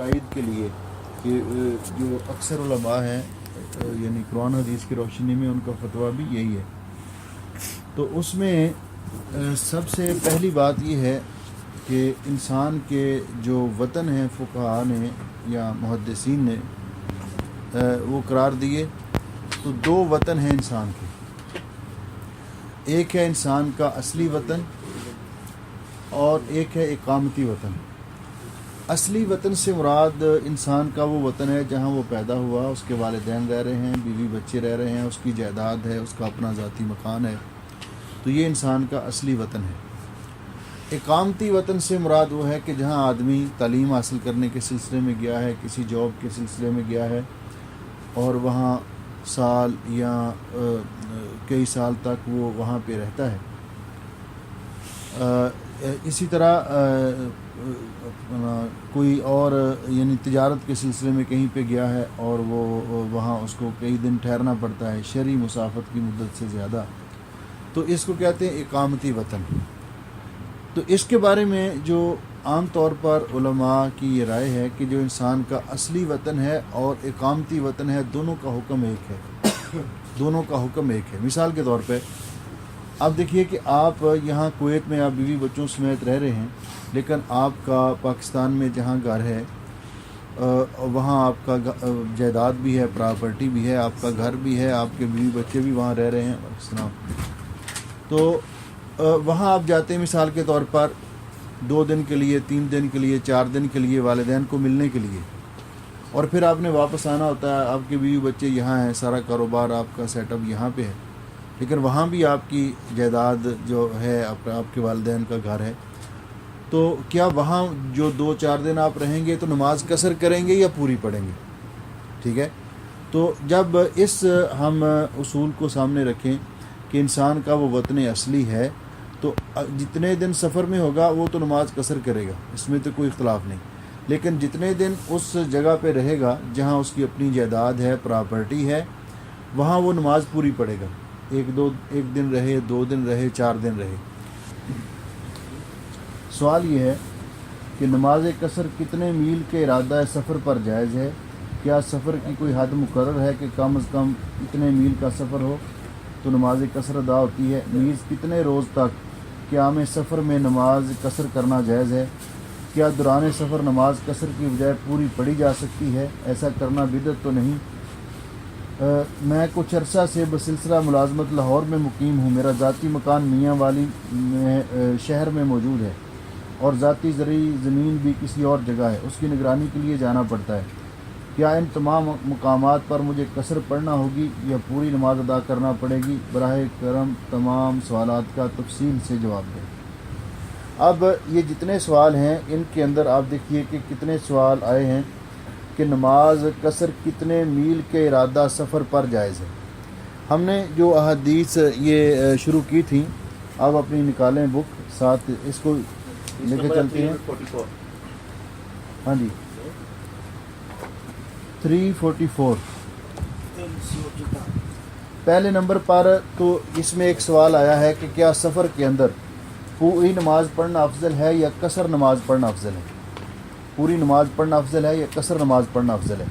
تائید کے لیے کہ جو اکثر علماء ہیں یعنی قرآن حدیث کی روشنی میں ان کا فتویٰ بھی یہی ہے. تو اس میں سب سے پہلی بات یہ ہے کہ انسان کے جو وطن ہیں فقہاء نے یا محدثین نے وہ قرار دیے. تو دو وطن ہیں انسان کے. ایک ہے انسان کا اصلی وطن اور ایک ہے اقامتی وطن. اصلی وطن سے مراد انسان کا وہ وطن ہے جہاں وہ پیدا ہوا, اس کے والدین رہ رہے ہیں, بیوی بچے رہ رہے ہیں, اس کی جائیداد ہے, اس کا اپنا ذاتی مکان ہے. تو یہ انسان کا اصلی وطن ہے. اقامتی وطن سے مراد وہ ہے کہ جہاں آدمی تعلیم حاصل کرنے کے سلسلے میں گیا ہے, کسی جاب کے سلسلے میں گیا ہے اور وہاں سال یا کئی سال تک وہ وہاں پہ رہتا ہے. اسی طرح کوئی اور یعنی تجارت کے سلسلے میں کہیں پہ گیا ہے اور وہ وہاں اس کو کئی دن ٹھہرنا پڑتا ہے شرعی مسافت کی مدت سے زیادہ, تو اس کو کہتے ہیں اقامتی وطن. تو اس کے بارے میں جو عام طور پر علماء کی یہ رائے ہے کہ جو انسان کا اصلی وطن ہے اور اقامتی وطن ہے دونوں کا حکم ایک ہے. دونوں کا حکم ایک ہے. مثال کے طور پہ آپ دیکھیے کہ آپ یہاں کویت میں آپ بیوی بچوں سمیت رہ رہے ہیں, لیکن آپ کا پاکستان میں جہاں گھر ہے وہاں آپ کا جائیداد بھی ہے, پراپرٹی بھی ہے, آپ کا گھر بھی ہے, آپ کے بیوی بچے بھی وہاں رہ رہے ہیں اس طرح. تو وہاں آپ جاتے ہیں مثال کے طور پر 2 دن کے لیے, 3 دن کے لیے, 4 دن کے لیے والدین کو ملنے کے لیے, اور پھر آپ نے واپس آنا ہوتا ہے. آپ کے بیوی بچے یہاں ہیں, سارا کاروبار آپ کا سیٹ اپ یہاں پہ ہے, لیکن وہاں بھی آپ کی جائیداد جو ہے آپ کے والدین کا گھر ہے. تو کیا وہاں جو 2-4 دن آپ رہیں گے تو نماز قصر کریں گے یا پوری پڑھیں گے؟ ٹھیک ہے. تو جب اس ہم اصول کو سامنے رکھیں کہ انسان کا وہ وطن اصلی ہے تو جتنے دن سفر میں ہوگا وہ تو نماز قصر کرے گا, اس میں تو کوئی اختلاف نہیں. لیکن جتنے دن اس جگہ پہ رہے گا جہاں اس کی اپنی جائیداد ہے, پراپرٹی ہے, وہاں وہ نماز پوری پڑھے گا. ایک دن رہے, 2 دن رہے, 4 دن رہے. سوال یہ ہے کہ نماز قصر کتنے میل کے ارادہ سفر پر جائز ہے؟ کیا سفر کی کوئی حد مقرر ہے کہ کم از کم اتنے میل کا سفر ہو تو نماز قصر ادا ہوتی ہے؟ نیز کتنے روز تک قیام سفر میں نماز قصر کرنا جائز ہے؟ کیا دوران سفر نماز قصر کی بجائے پوری پڑھی جا سکتی ہے؟ ایسا کرنا بدعت تو نہیں؟ میں کچھ عرصہ سے بسلسلہ ملازمت لاہور میں مقیم ہوں. میرا ذاتی مکان میاں والی شہر میں موجود ہے اور ذاتی زرعی زمین بھی کسی اور جگہ ہے. اس کی نگرانی کے لیے جانا پڑتا ہے. کیا ان تمام مقامات پر مجھے قصر پڑھنا ہوگی یا پوری نماز ادا کرنا پڑے گی؟ براہ کرم تمام سوالات کا تفصیل سے جواب دیں. اب یہ جتنے سوال ہیں ان کے اندر آپ دیکھیے کہ کتنے سوال آئے ہیں کہ نماز قصر کتنے میل کے ارادہ سفر پر جائز ہے. ہم نے جو احادیث یہ شروع کی تھیں, آپ اپنی نکالیں بک ساتھ, اس کو لے کے چلتے ہیں. ہاں جی 344 پہلے نمبر پر. تو اس میں ایک سوال آیا ہے کہ کیا سفر کے اندر پوری نماز پڑھنا افضل ہے یا قصر نماز پڑھنا افضل ہے؟ پوری نماز پڑھنا افضل ہے یا قصر نماز پڑھنا افضل ہے؟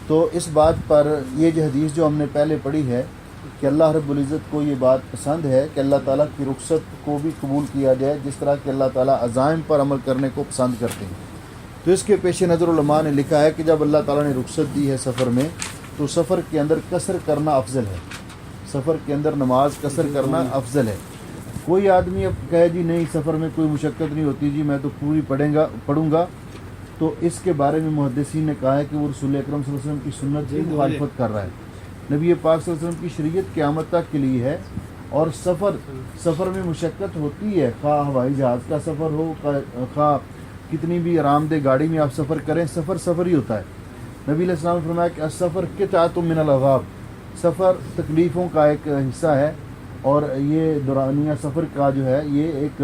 تو اس بات پر یہ جو حدیث جو ہم نے پہلے پڑھی ہے کہ اللہ رب العزت کو یہ بات پسند ہے کہ اللہ تعالیٰ کی رخصت کو بھی قبول کیا جائے جس طرح کہ اللہ تعالیٰ عزائم پر عمل کرنے کو پسند کرتے ہیں. تو اس کے پیش نظر علماء نے لکھا ہے کہ جب اللہ تعالیٰ نے رخصت دی ہے سفر میں تو سفر کے اندر قصر کرنا افضل ہے. سفر کے اندر نماز قصر کرنا افضل ہے. کوئی آدمی اب کہے جی نہیں سفر میں کوئی مشقت نہیں ہوتی, جی میں تو پوری پڑھوں گا, تو اس کے بارے میں محدثین نے کہا ہے کہ وہ رسول اکرم صلی اللہ علیہ وسلم کی سنت کی مخالفت کر رہا ہے. نبی پاک صلی اللہ علیہ وسلم کی شریعت قیامت تک کے لیے ہے, اور سفر میں مشقت ہوتی ہے, خواہ ہوائی جہاز کا سفر ہو, خواہ کتنی بھی آرام دہ گاڑی میں آپ سفر کریں, سفر ہی ہوتا ہے. نبی علیہ السلام نے فرمایا کہ السفر قطعۃ من العذاب, سفر تکلیفوں کا ایک حصہ ہے, اور یہ دورانیہ سفر کا جو ہے یہ ایک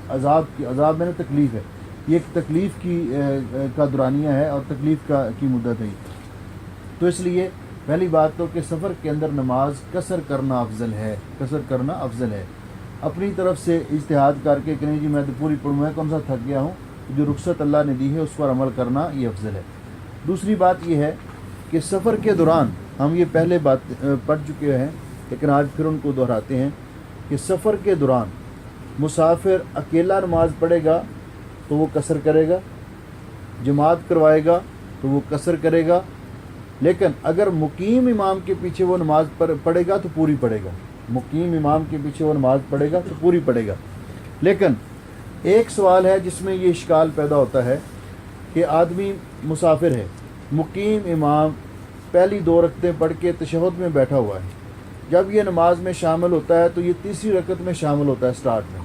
عذاب میں تکلیف ہے, یہ ایک تکلیف کا دورانیہ ہے اور تکلیف کی مدت ہے. تو اس لیے پہلی بات تو کہ سفر کے اندر نماز قصر کرنا افضل ہے. اپنی طرف سے اجتہاد کر کے کہ نہیں جی میں تو پوری پڑھوں, میں کون سا تھک گیا ہوں, جو رخصت اللہ نے دی ہے اس پر عمل کرنا یہ افضل ہے۔ دوسری بات یہ ہے کہ سفر کے دوران، ہم یہ پہلے بات پڑھ چکے ہیں لیکن آج پھر ان کو دہراتے ہیں کہ سفر کے دوران مسافر اکیلا نماز پڑھے گا تو وہ قصر کرے گا، جماعت کروائے گا تو وہ قصر کرے گا، لیکن اگر مقیم امام کے پیچھے وہ نماز پڑھے گا تو پوری پڑھے گا، مقیم امام کے پیچھے وہ نماز پڑھے گا تو پوری پڑھے گا۔ لیکن ایک سوال ہے جس میں یہ اشکال پیدا ہوتا ہے کہ آدمی مسافر ہے، مقیم امام پہلی 2 رکعتیں پڑھ کے تشہد میں بیٹھا ہوا ہے، جب یہ نماز میں شامل ہوتا ہے تو یہ تیسری رکعت میں شامل ہوتا ہے سٹارٹ میں،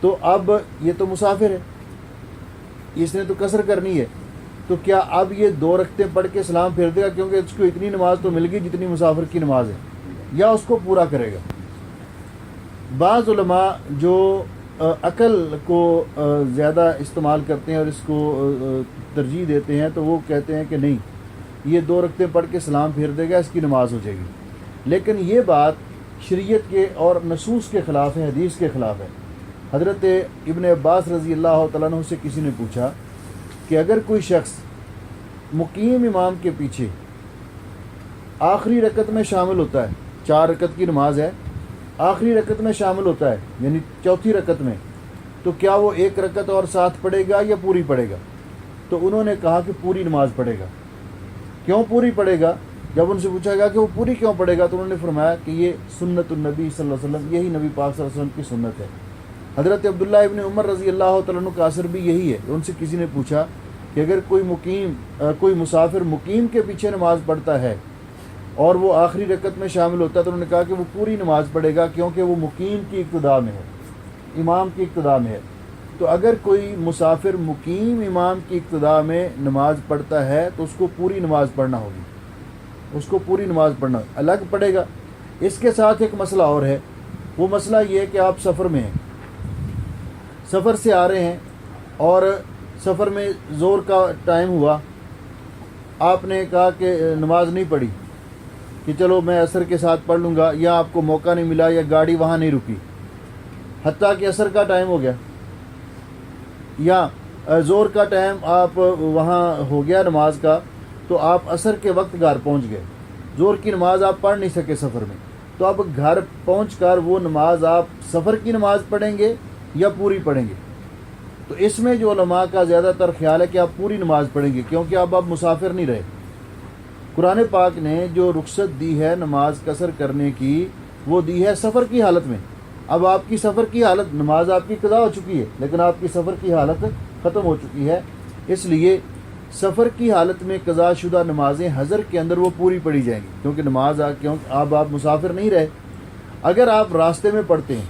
تو اب یہ تو مسافر ہے، اس نے تو قصر کرنی ہے، تو کیا اب یہ 2 رکعتیں پڑھ کے سلام پھیر دے گا کیونکہ اس کو اتنی نماز تو مل گئی جتنی مسافر کی نماز ہے، یا اس کو پورا کرے گا؟ بعض علماء جو عقل کو زیادہ استعمال کرتے ہیں اور اس کو ترجیح دیتے ہیں تو وہ کہتے ہیں کہ نہیں، یہ 2 رکعتیں پڑھ کے سلام پھیر دے گا، اس کی نماز ہو جائے گی، لیکن یہ بات شریعت کے اور نصوص کے خلاف ہے، حدیث کے خلاف ہے۔ حضرت ابن عباس رضی اللہ تعالیٰ عنہ سے کسی نے پوچھا کہ اگر کوئی شخص مقیم امام کے پیچھے آخری رکعت میں شامل ہوتا ہے، 4 رکعت کی نماز ہے، آخری رکعت میں شامل ہوتا ہے یعنی چوتھی رکعت میں، تو کیا وہ 1 رکعت اور ساتھ پڑھے گا یا پوری پڑھے گا؟ تو انہوں نے کہا کہ پوری نماز پڑھے گا۔ کیوں پوری پڑھے گا؟ جب ان سے پوچھا گیا کہ وہ پوری کیوں پڑھے گا تو انہوں نے فرمایا کہ یہ سنت النبی صلی اللہ علیہ وسلم، یہی نبی پاک صلی اللہ علیہ وسلم کی سنت ہے۔ حضرت عبداللہ ابن عمر رضی اللہ تعالیٰ عنہ کا اثر بھی یہی ہے۔ ان سے کسی نے پوچھا کہ اگر کوئی مسافر مقیم کے پیچھے نماز پڑھتا ہے اور وہ آخری رکعت میں شامل ہوتا ہے تو انہوں نے کہا کہ وہ پوری نماز پڑھے گا کیونکہ وہ مقیم کی ابتدا میں ہے، امام کی ابتدا میں ہے۔ تو اگر کوئی مسافر مقیم امام کی ابتدا میں نماز پڑھتا ہے تو اس کو پوری نماز پڑھنا ہوگی، اس کو پوری نماز پڑھنا الگ پڑے گا۔ اس کے ساتھ ایک مسئلہ اور ہے، وہ مسئلہ یہ ہے کہ آپ سفر میں ہیں، سفر سے آ رہے ہیں اور سفر میں زور کا ٹائم ہوا، آپ نے کہا کہ نماز نہیں پڑھی کہ چلو میں عصر کے ساتھ پڑھ لوں گا، یا آپ کو موقع نہیں ملا یا گاڑی وہاں نہیں رکی، حتیٰ کہ عصر کا ٹائم ہو گیا یا زور کا ٹائم آپ وہاں ہو گیا نماز کا، تو آپ عصر کے وقت گھر پہنچ گئے، زور کی نماز آپ پڑھ نہیں سکے سفر میں، تو اب گھر پہنچ کر وہ نماز آپ سفر کی نماز پڑھیں گے یا پوری پڑھیں گے؟ تو اس میں جو علماء کا زیادہ تر خیال ہے کہ آپ پوری نماز پڑھیں گے، کیونکہ اب آپ مسافر نہیں رہے۔ قرآن پاک نے جو رخصت دی ہے نماز قصر کرنے کی، وہ دی ہے سفر کی حالت میں۔ اب آپ کی سفر کی حالت، نماز آپ کی قضا ہو چکی ہے لیکن آپ کی سفر کی حالت ختم ہو چکی ہے، اس لیے سفر کی حالت میں قضا شدہ نمازیں حضر کے اندر وہ پوری پڑھی جائیں گی، کیونکہ اب آپ مسافر نہیں رہے۔ اگر آپ راستے میں پڑھتے ہیں،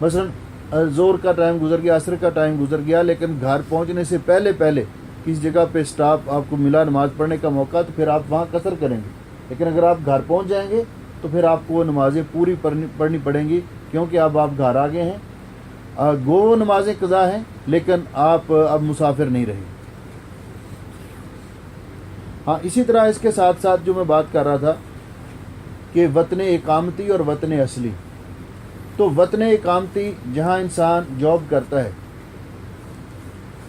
مثلا زور کا ٹائم گزر گیا، عصر کا ٹائم گزر گیا، لیکن گھر پہنچنے سے پہلے کسی جگہ پہ اسٹاپ آپ کو ملا نماز پڑھنے کا موقع، تو پھر آپ وہاں قصر کریں گے، لیکن اگر آپ گھر پہنچ جائیں گے تو پھر آپ کو وہ نمازیں پوری پڑھنی پڑیں گی، کیونکہ اب آپ گھر آ گئے ہیں، وہ نمازیں قضا ہیں لیکن آپ اب مسافر نہیں رہے۔ ہاں، اسی طرح اس کے ساتھ ساتھ جو میں بات کر رہا تھا کہ وطن اقامتی اور وطن اصلی، تو وطن اقامتی جہاں انسان جاب کرتا ہے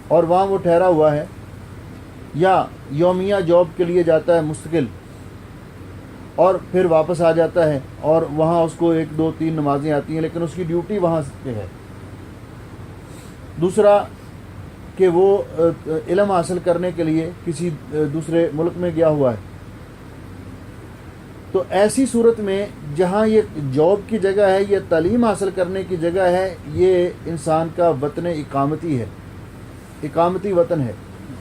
اور وہاں وہ ٹھہرا ہوا ہے، یا یومیہ جاب کے لیے جاتا ہے مستقل اور پھر واپس آ جاتا ہے اور وہاں اس کو 1 2 3 نمازیں آتی ہیں لیکن اس کی ڈیوٹی وہاں سے ہے۔ دوسرا کہ وہ علم حاصل کرنے کے لیے کسی دوسرے ملک میں گیا ہوا ہے، تو ایسی صورت میں جہاں یہ جاب کی جگہ ہے، یہ تعلیم حاصل کرنے کی جگہ ہے، یہ انسان کا وطن اقامتی ہے، اقامتی وطن ہے،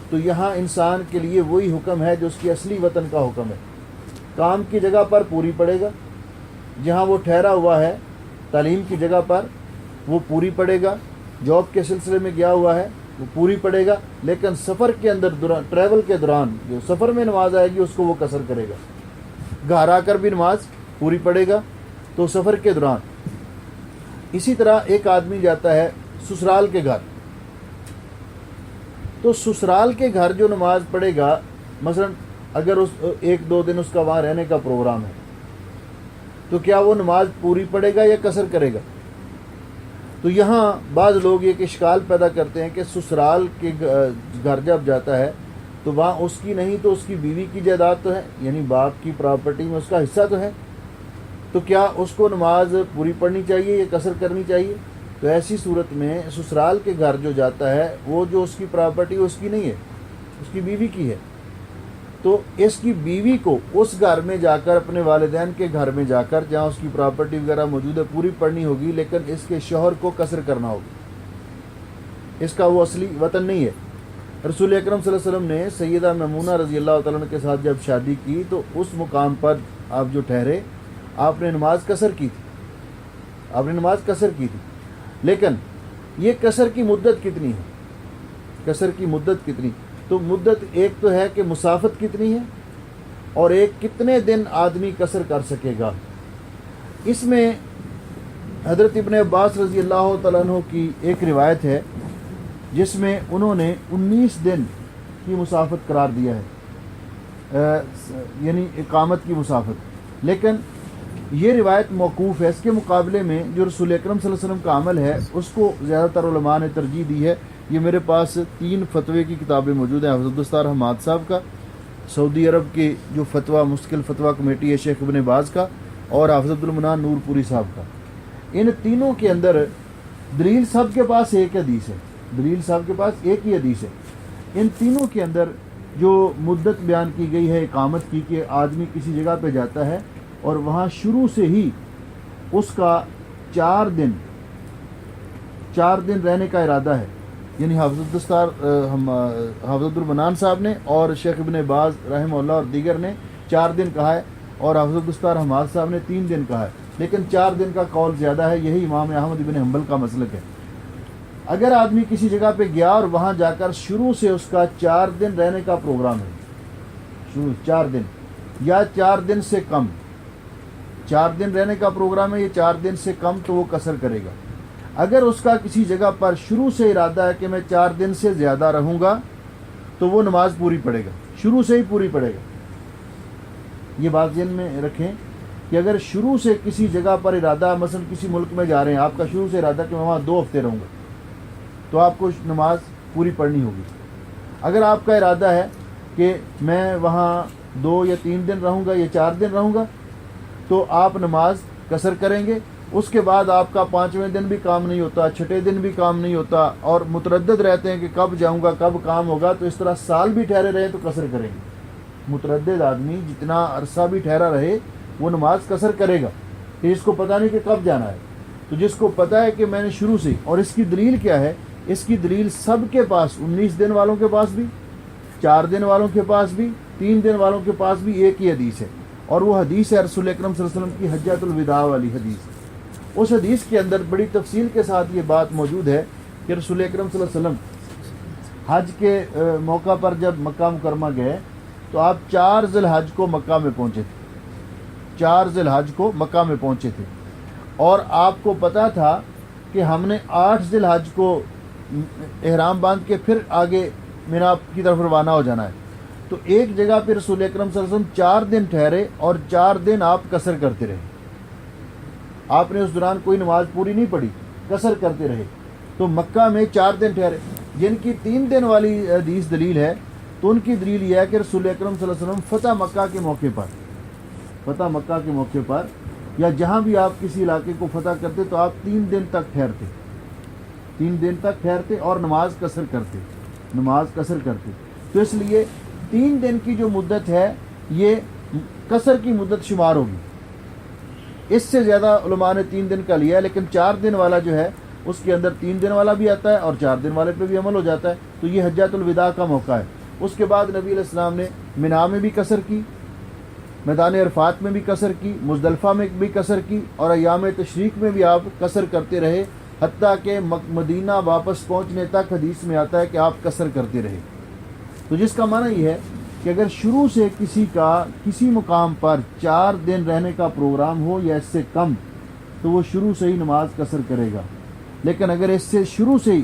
تو یہاں انسان کے لیے وہی حکم ہے جو اس کی اصلی وطن کا حکم ہے۔ کام کی جگہ پر پوری پڑے گا، جہاں وہ ٹھہرا ہوا ہے تعلیم کی جگہ پر وہ پوری پڑے گا، جاب کے سلسلے میں گیا ہوا ہے وہ پوری پڑے گا، لیکن سفر کے اندر ٹریول کے دوران جو سفر میں نماز آئے گی اس کو وہ قصر کرے گا۔ گھر آ کر بھی نماز پوری پڑے گا، تو سفر کے دوران۔ اسی طرح ایک آدمی جاتا ہے سسرال کے گھر، تو سسرال کے گھر جو نماز پڑھے گا، مثلا اگر 1 2 دن اس کا وہاں رہنے کا پروگرام ہے، تو کیا وہ نماز پوری پڑھے گا یا قصر کرے گا؟ تو یہاں بعض لوگ ایک اشکال پیدا کرتے ہیں کہ سسرال کے گھر جب جاتا ہے تو وہاں اس کی نہیں تو اس کی بیوی کی جائیداد تو ہے، یعنی باپ کی پراپرٹی میں اس کا حصہ تو ہے، تو کیا اس کو نماز پوری پڑھنی چاہیے یا قصر کرنی چاہیے؟ تو ایسی صورت میں سسرال کے گھر جو جاتا ہے وہ جو اس کی پراپرٹی اس کی نہیں ہے، اس کی بیوی کی ہے، تو اس کی بیوی کو اس گھر میں جا کر، اپنے والدین کے گھر میں جا کر جہاں اس کی پراپرٹی وغیرہ موجود ہے پوری پڑھنی ہوگی، لیکن اس کے شوہر کو قصر کرنا ہوگا، اس کا وہ اصلی وطن نہیں ہے۔ رسول اکرم صلی اللہ علیہ وسلم نے سیدہ میمونہ رضی اللہ تعالیٰ عنہ کے ساتھ جب شادی کی تو اس مقام پر آپ جو ٹھہرے، آپ نے نماز قصر کی تھی، آپ نے نماز قصر کی تھی، لیکن یہ قصر کی مدت کتنی ہے؟ قصر کی مدت کتنی؟ تو مدت ایک تو ہے کہ مسافت کتنی ہے، اور ایک کتنے دن آدمی قصر کر سکے گا۔ اس میں حضرت ابن عباس رضی اللہ تعالیٰ عنہ کی ایک روایت ہے جس میں انہوں نے 19 دن کی مسافت قرار دیا ہے، یعنی اقامت کی مسافت، لیکن یہ روایت موقوف ہے۔ اس کے مقابلے میں جو رسول اکرم صلی اللہ علیہ وسلم کا عمل ہے اس کو زیادہ تر علماء نے ترجیح دی ہے۔ یہ میرے پاس 3 فتوے کی کتابیں موجود ہیں، حافظ عبدالستار حماد صاحب کا، سعودی عرب کی جو فتویٰ مستقل فتویٰ کمیٹی ہے شیخ ابن باز کا، اور حافظ عبدالمنان نور پوری صاحب کا۔ ان تینوں کے اندر دلیل سب کے پاس ایک حدیث ہے، دلیل صاحب کے پاس ایک ہی حدیث ہے۔ ان تینوں کے اندر جو مدت بیان کی گئی ہے اقامت کی، کہ آدمی کسی جگہ پہ جاتا ہے اور وہاں شروع سے ہی اس کا 4 دن رہنے کا ارادہ ہے، یعنی حافظ عبدالمنان صاحب نے اور شیخ ابن باز رحمہ اللہ اور دیگر نے 4 دن کہا ہے، اور حافظ عبدالستار حماد صاحب نے 3 دن کہا ہے، لیکن 4 دن کا قول زیادہ ہے، یہی امام احمد بن حنبل کا مسلک ہے۔ اگر آدمی کسی جگہ پہ گیا اور وہاں جا کر شروع سے اس کا 4 دن رہنے کا پروگرام ہے، شروع 4 دن یا 4 دن سے کم، 4 دن رہنے کا پروگرام ہے، یہ 4 دن سے کم تو وہ قصر کرے گا۔ اگر اس کا کسی جگہ پر شروع سے ارادہ ہے کہ میں 4 دن سے زیادہ رہوں گا تو وہ نماز پوری پڑے گا، شروع سے ہی پوری پڑے گا۔ یہ بات ذہن میں رکھیں کہ اگر شروع سے کسی جگہ پر ارادہ، مثلا کسی ملک میں جا رہے ہیں، آپ کا شروع سے ارادہ کہ میں وہاں 2 ہفتے رہوں گا، تو آپ کو نماز پوری پڑھنی ہوگی۔ اگر آپ کا ارادہ ہے کہ میں وہاں 2 یا 3 دن رہوں گا یا 4 دن رہوں گا، تو آپ نماز قصر کریں گے۔ اس کے بعد آپ کا 5ویں دن بھی کام نہیں ہوتا، 6ٹھے دن بھی کام نہیں ہوتا، اور متردد رہتے ہیں کہ کب جاؤں گا، کب کام ہوگا، تو اس طرح سال بھی ٹھہرے رہے تو قصر کریں گے۔ متردد آدمی جتنا عرصہ بھی ٹھہرا رہے وہ نماز قصر کرے گا، کہ اس کو پتہ نہیں کہ کب جانا ہے۔ تو جس کو پتہ ہے کہ میں نے شروع سے، اور اس کی دلیل کیا ہے؟ اس کی دلیل سب کے پاس، 19 دن والوں کے پاس بھی، 4 دن والوں کے پاس بھی، 3 دن والوں کے پاس بھی ایک ہی حدیث ہے، اور وہ حدیث ہے رسول اکرم صلی اللہ علیہ وسلم کی حجۃ الوداع والی حدیث۔ اس حدیث کے اندر بڑی تفصیل کے ساتھ یہ بات موجود ہے کہ رسول اکرم صلی اللہ علیہ وسلم حج کے موقع پر جب مکہ مکرمہ گئے تو آپ 4 ذی الحج کو مکہ میں پہنچے تھے، 4 ذی الحج کو مکہ میں پہنچے تھے، اور آپ کو پتہ تھا کہ ہم نے 8 ذی الحج کو احرام باندھ کے پھر آگے مینا کی طرف روانہ ہو جانا ہے۔ تو ایک جگہ پہ رسول اکرم صلی اللہ علیہ وسلم 4 دن ٹھہرے اور 4 دن آپ قصر کرتے رہے، آپ نے اس دوران کوئی نماز پوری نہیں پڑھی، قصر کرتے رہے۔ تو مکہ میں 4 دن ٹھہرے، جن کی 3 دن والی حدیث دلیل ہے، تو ان کی دلیل یہ ہے کہ رسول اکرم صلی اللہ علیہ وسلم فتح مکہ کے موقع پر یا جہاں بھی آپ کسی علاقے کو فتح کرتے تو آپ 3 دن تک ٹھہرتے اور نماز قصر کرتے۔ تو اس لیے 3 دن کی جو مدت ہے یہ قصر کی مدت شمار ہوگی۔ اس سے زیادہ علماء نے 3 دن کا لیا ہے، لیکن 4 دن والا جو ہے اس کے اندر 3 دن والا بھی آتا ہے اور 4 دن والے پہ بھی عمل ہو جاتا ہے۔ تو یہ حجۃ الوداع کا موقع ہے۔ اس کے بعد نبی علیہ السلام نے منا میں بھی قصر کی، میدان عرفات میں بھی قصر کی، مزدلفہ میں بھی قصر کی، اور ایام تشریق میں بھی آپ قصر کرتے رہے، حتیٰ کہ مدینہ واپس پہنچنے تک حدیث میں آتا ہے کہ آپ قصر کرتے رہے۔ تو جس کا معنی یہ ہے کہ اگر شروع سے کسی کا کسی مقام پر 4 دن رہنے کا پروگرام ہو یا اس سے کم، تو وہ شروع سے ہی نماز قصر کرے گا۔ لیکن اگر اس سے شروع سے ہی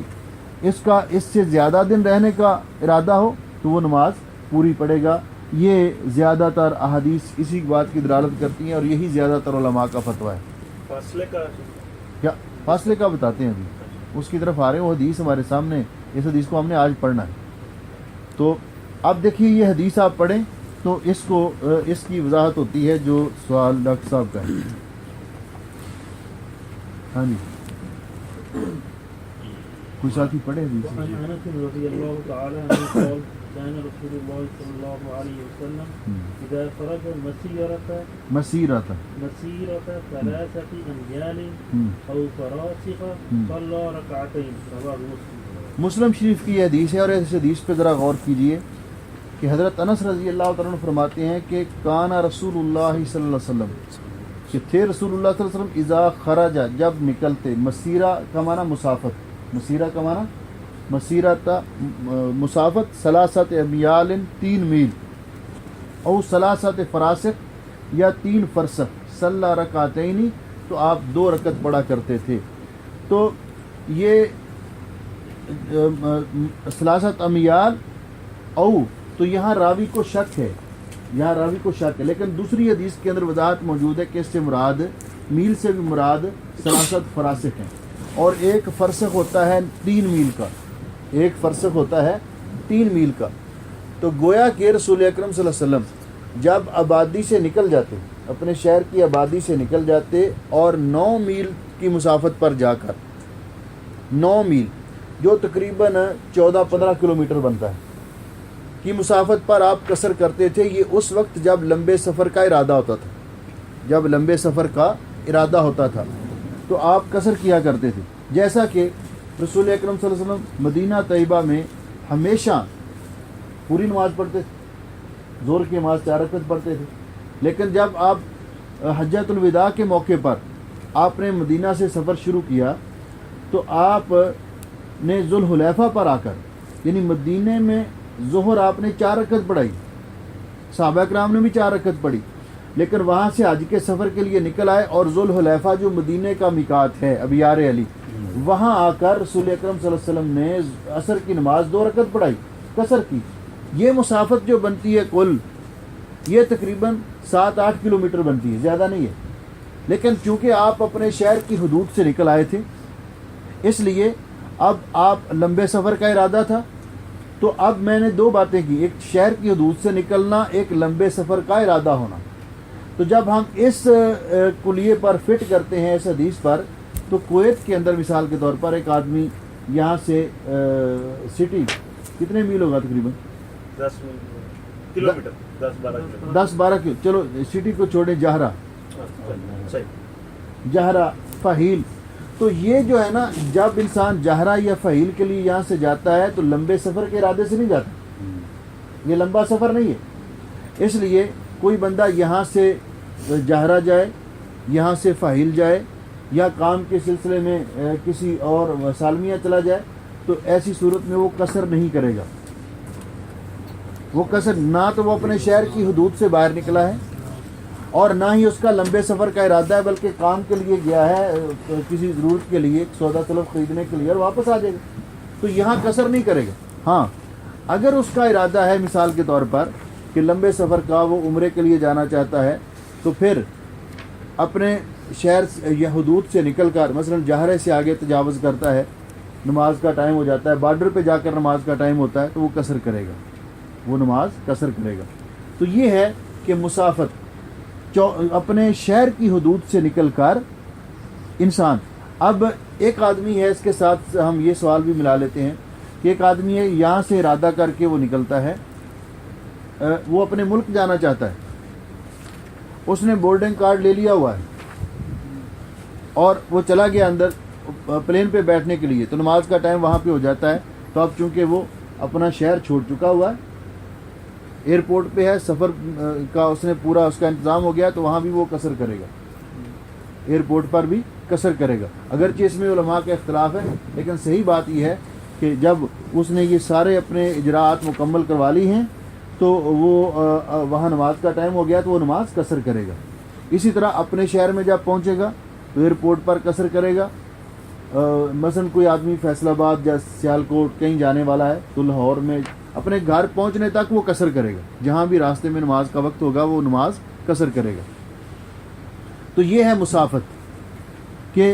اس سے زیادہ دن رہنے کا ارادہ ہو تو وہ نماز پوری پڑے گا۔ یہ زیادہ تر احادیث اسی بات کی دلالت کرتی ہیں، اور یہی زیادہ تر علماء کا فتویٰ ہے۔ فاصلے کا کیا فاصلے کا بتاتے ہیں ابھی, اس کی طرف آ رہے ہیں. وہ حدیث ہمارے سامنے, اس حدیث کو ہم نے آج پڑھنا ہے. تو اب دیکھیے یہ حدیث آپ پڑھیں تو اس کی وضاحت ہوتی ہے جو سوال ڈاکٹر صاحب کا ہے. ہاں جی, کوئی ساتھی پڑھے حدیث. وعن انس رضی اللہ تعالی عنہ قال كان رسول الله صلی اللہ علیہ وسلم اذا خرج مسیرة ثلاثة اميال او فراسخ صلى ركعتين. رواه مسلم. مسلم شریف کی یہ حدیث ہے, اور اس حدیث پہ ذرا غور کیجئے کہ حضرت انس رضی اللہ تعالیٰ عنہ فرماتے ہیں کہ کانا رسول اللہ صلی اللہ علیہ وسلم, کہ تھے رسول اللہ صلی اللہ علیہ وسلم, اذا خرج, جب نکلتے, مسیرہ کا معنی مسافت, مسیرہ کا معنی مسیرت مسافت, ثلاثت امیال 3 میل, او ثلاثت فراسخ یا 3 فرسخ, صلی رکعتین, تو آپ 2 رکعت پڑھا کرتے تھے. تو یہ ثلاثت امیال او, تو یہاں راوی کو شک ہے, یہاں راوی کو شک ہے, لیکن دوسری حدیث کے اندر وضاحت موجود ہے کہ اس سے مراد, میل سے بھی مراد ثلاثت فراسخ ہیں, اور ایک فرسخ ہوتا ہے 3 میل کا, ایک فرسخ ہوتا ہے 3 میل کا. تو گویا کہ رسول اکرم صلی اللہ علیہ وسلم جب آبادی سے نکل جاتے, اپنے شہر کی آبادی سے نکل جاتے, اور 9 میل کی مسافت پر جا کر, 9 میل جو تقریباً 14-15 کلومیٹر بنتا ہے کی مسافت پر آپ قصر کرتے تھے. یہ اس وقت جب لمبے سفر کا ارادہ ہوتا تھا, جب لمبے سفر کا ارادہ ہوتا تھا تو آپ قصر کیا کرتے تھے. جیسا کہ رسول اکرم صلی اللہ علیہ وسلم مدینہ طیبہ میں ہمیشہ پوری نماز پڑھتے تھے, ظہر کی نماز 4 رکعت پڑھتے تھے, لیکن جب آپ حجۃ الوداع کے موقع پر آپ نے مدینہ سے سفر شروع کیا تو آپ نے ذوالحلیفہ پر آ کر, یعنی مدینہ میں ظہر آپ نے 4 رکعت پڑھائی, صحابہ کرام نے بھی 4 رکعت پڑھی, لیکن وہاں سے حج کے سفر کے لیے نکل آئے, اور ذوالحلیفہ جو مدینہ کا میقات ہے ابیار علی, وہاں آ کر رسول اکرم صلی اللہ علیہ وسلم نے عصر کی نماز 2 رکعت پڑھائی, قصر کی. یہ مسافت جو بنتی ہے کل, یہ تقریباً 7-8 کلومیٹر بنتی ہے, زیادہ نہیں ہے. لیکن چونکہ آپ اپنے شہر کی حدود سے نکل آئے تھے, اس لیے اب آپ لمبے سفر کا ارادہ تھا, تو اب میں نے 2 باتیں کی, ایک شہر کی حدود سے نکلنا, ایک لمبے سفر کا ارادہ ہونا. تو جب ہم اس کلیے پر فٹ کرتے ہیں اس حدیث پر, تو کویت کے اندر مثال کے طور پر ایک آدمی یہاں سے سٹی کتنے میل ہوگا تقریباً 10 کلومیٹر, 10-12 کلو, چلو سٹی کو چھوڑیں, جہرہ, جہرہ فہیل. تو یہ جو ہے نا, جب انسان جہرہ یا فہیل کے لیے یہاں سے جاتا ہے تو لمبے سفر کے ارادے سے نہیں جاتا, یہ لمبا سفر نہیں ہے. اس لیے کوئی بندہ یہاں سے جہرہ جائے, یہاں سے فہیل جائے, یا کام کے سلسلے میں کسی اور سالمیہ چلا جائے, تو ایسی صورت میں وہ قصر نہیں کرے گا. وہ قصر نہ تو وہ اپنے شہر کی حدود سے باہر نکلا ہے, اور نہ ہی اس کا لمبے سفر کا ارادہ ہے, بلکہ کام کے لیے گیا ہے, کسی ضرورت کے لیے, سودا طلب خریدنے کے لیے, اور واپس آ جائے گا, تو یہاں قصر نہیں کرے گا. ہاں اگر اس کا ارادہ ہے مثال کے طور پر کہ لمبے سفر کا وہ عمرے کے لیے جانا چاہتا ہے, تو پھر اپنے شہر یا حدود سے نکل کر مثلا جہرے سے آگے تجاوز کرتا ہے, نماز کا ٹائم ہو جاتا ہے, بارڈر پہ جا کر نماز کا ٹائم ہوتا ہے, تو وہ قصر کرے گا, وہ نماز قصر کرے گا. تو یہ ہے کہ مسافت اپنے شہر کی حدود سے نکل کر انسان. اب ایک آدمی ہے, اس کے ساتھ ہم یہ سوال بھی ملا لیتے ہیں کہ ایک آدمی ہے یہاں سے ارادہ کر کے وہ نکلتا ہے, وہ اپنے ملک جانا چاہتا ہے, اس نے بورڈنگ کارڈ لے لیا ہوا ہے, اور وہ چلا گیا اندر پلین پہ بیٹھنے کے لیے, تو نماز کا ٹائم وہاں پہ ہو جاتا ہے. تو اب چونکہ وہ اپنا شہر چھوڑ چکا ہوا ہے, ایئرپورٹ پہ ہے, سفر کا اس نے پورا اس کا انتظام ہو گیا, تو وہاں بھی وہ قصر کرے گا, ایئرپورٹ پر بھی قصر کرے گا. اگرچہ اس میں علماء کا اختلاف ہے, لیکن صحیح بات یہ ہے کہ جب اس نے یہ سارے اپنے اجراءات مکمل کروا لی ہیں, تو وہ وہاں نماز کا ٹائم ہو گیا, تو وہ نماز قصر کرے گا. اسی طرح اپنے شہر میں جب پہنچے گا تو ایئرپورٹ پر قصر کرے گا. مثلا کوئی آدمی فیصل آباد یا سیالکوٹ کہیں جانے والا ہے, تو لاہور میں اپنے گھر پہنچنے تک وہ قصر کرے گا, جہاں بھی راستے میں نماز کا وقت ہوگا وہ نماز قصر کرے گا. تو یہ ہے مسافت کہ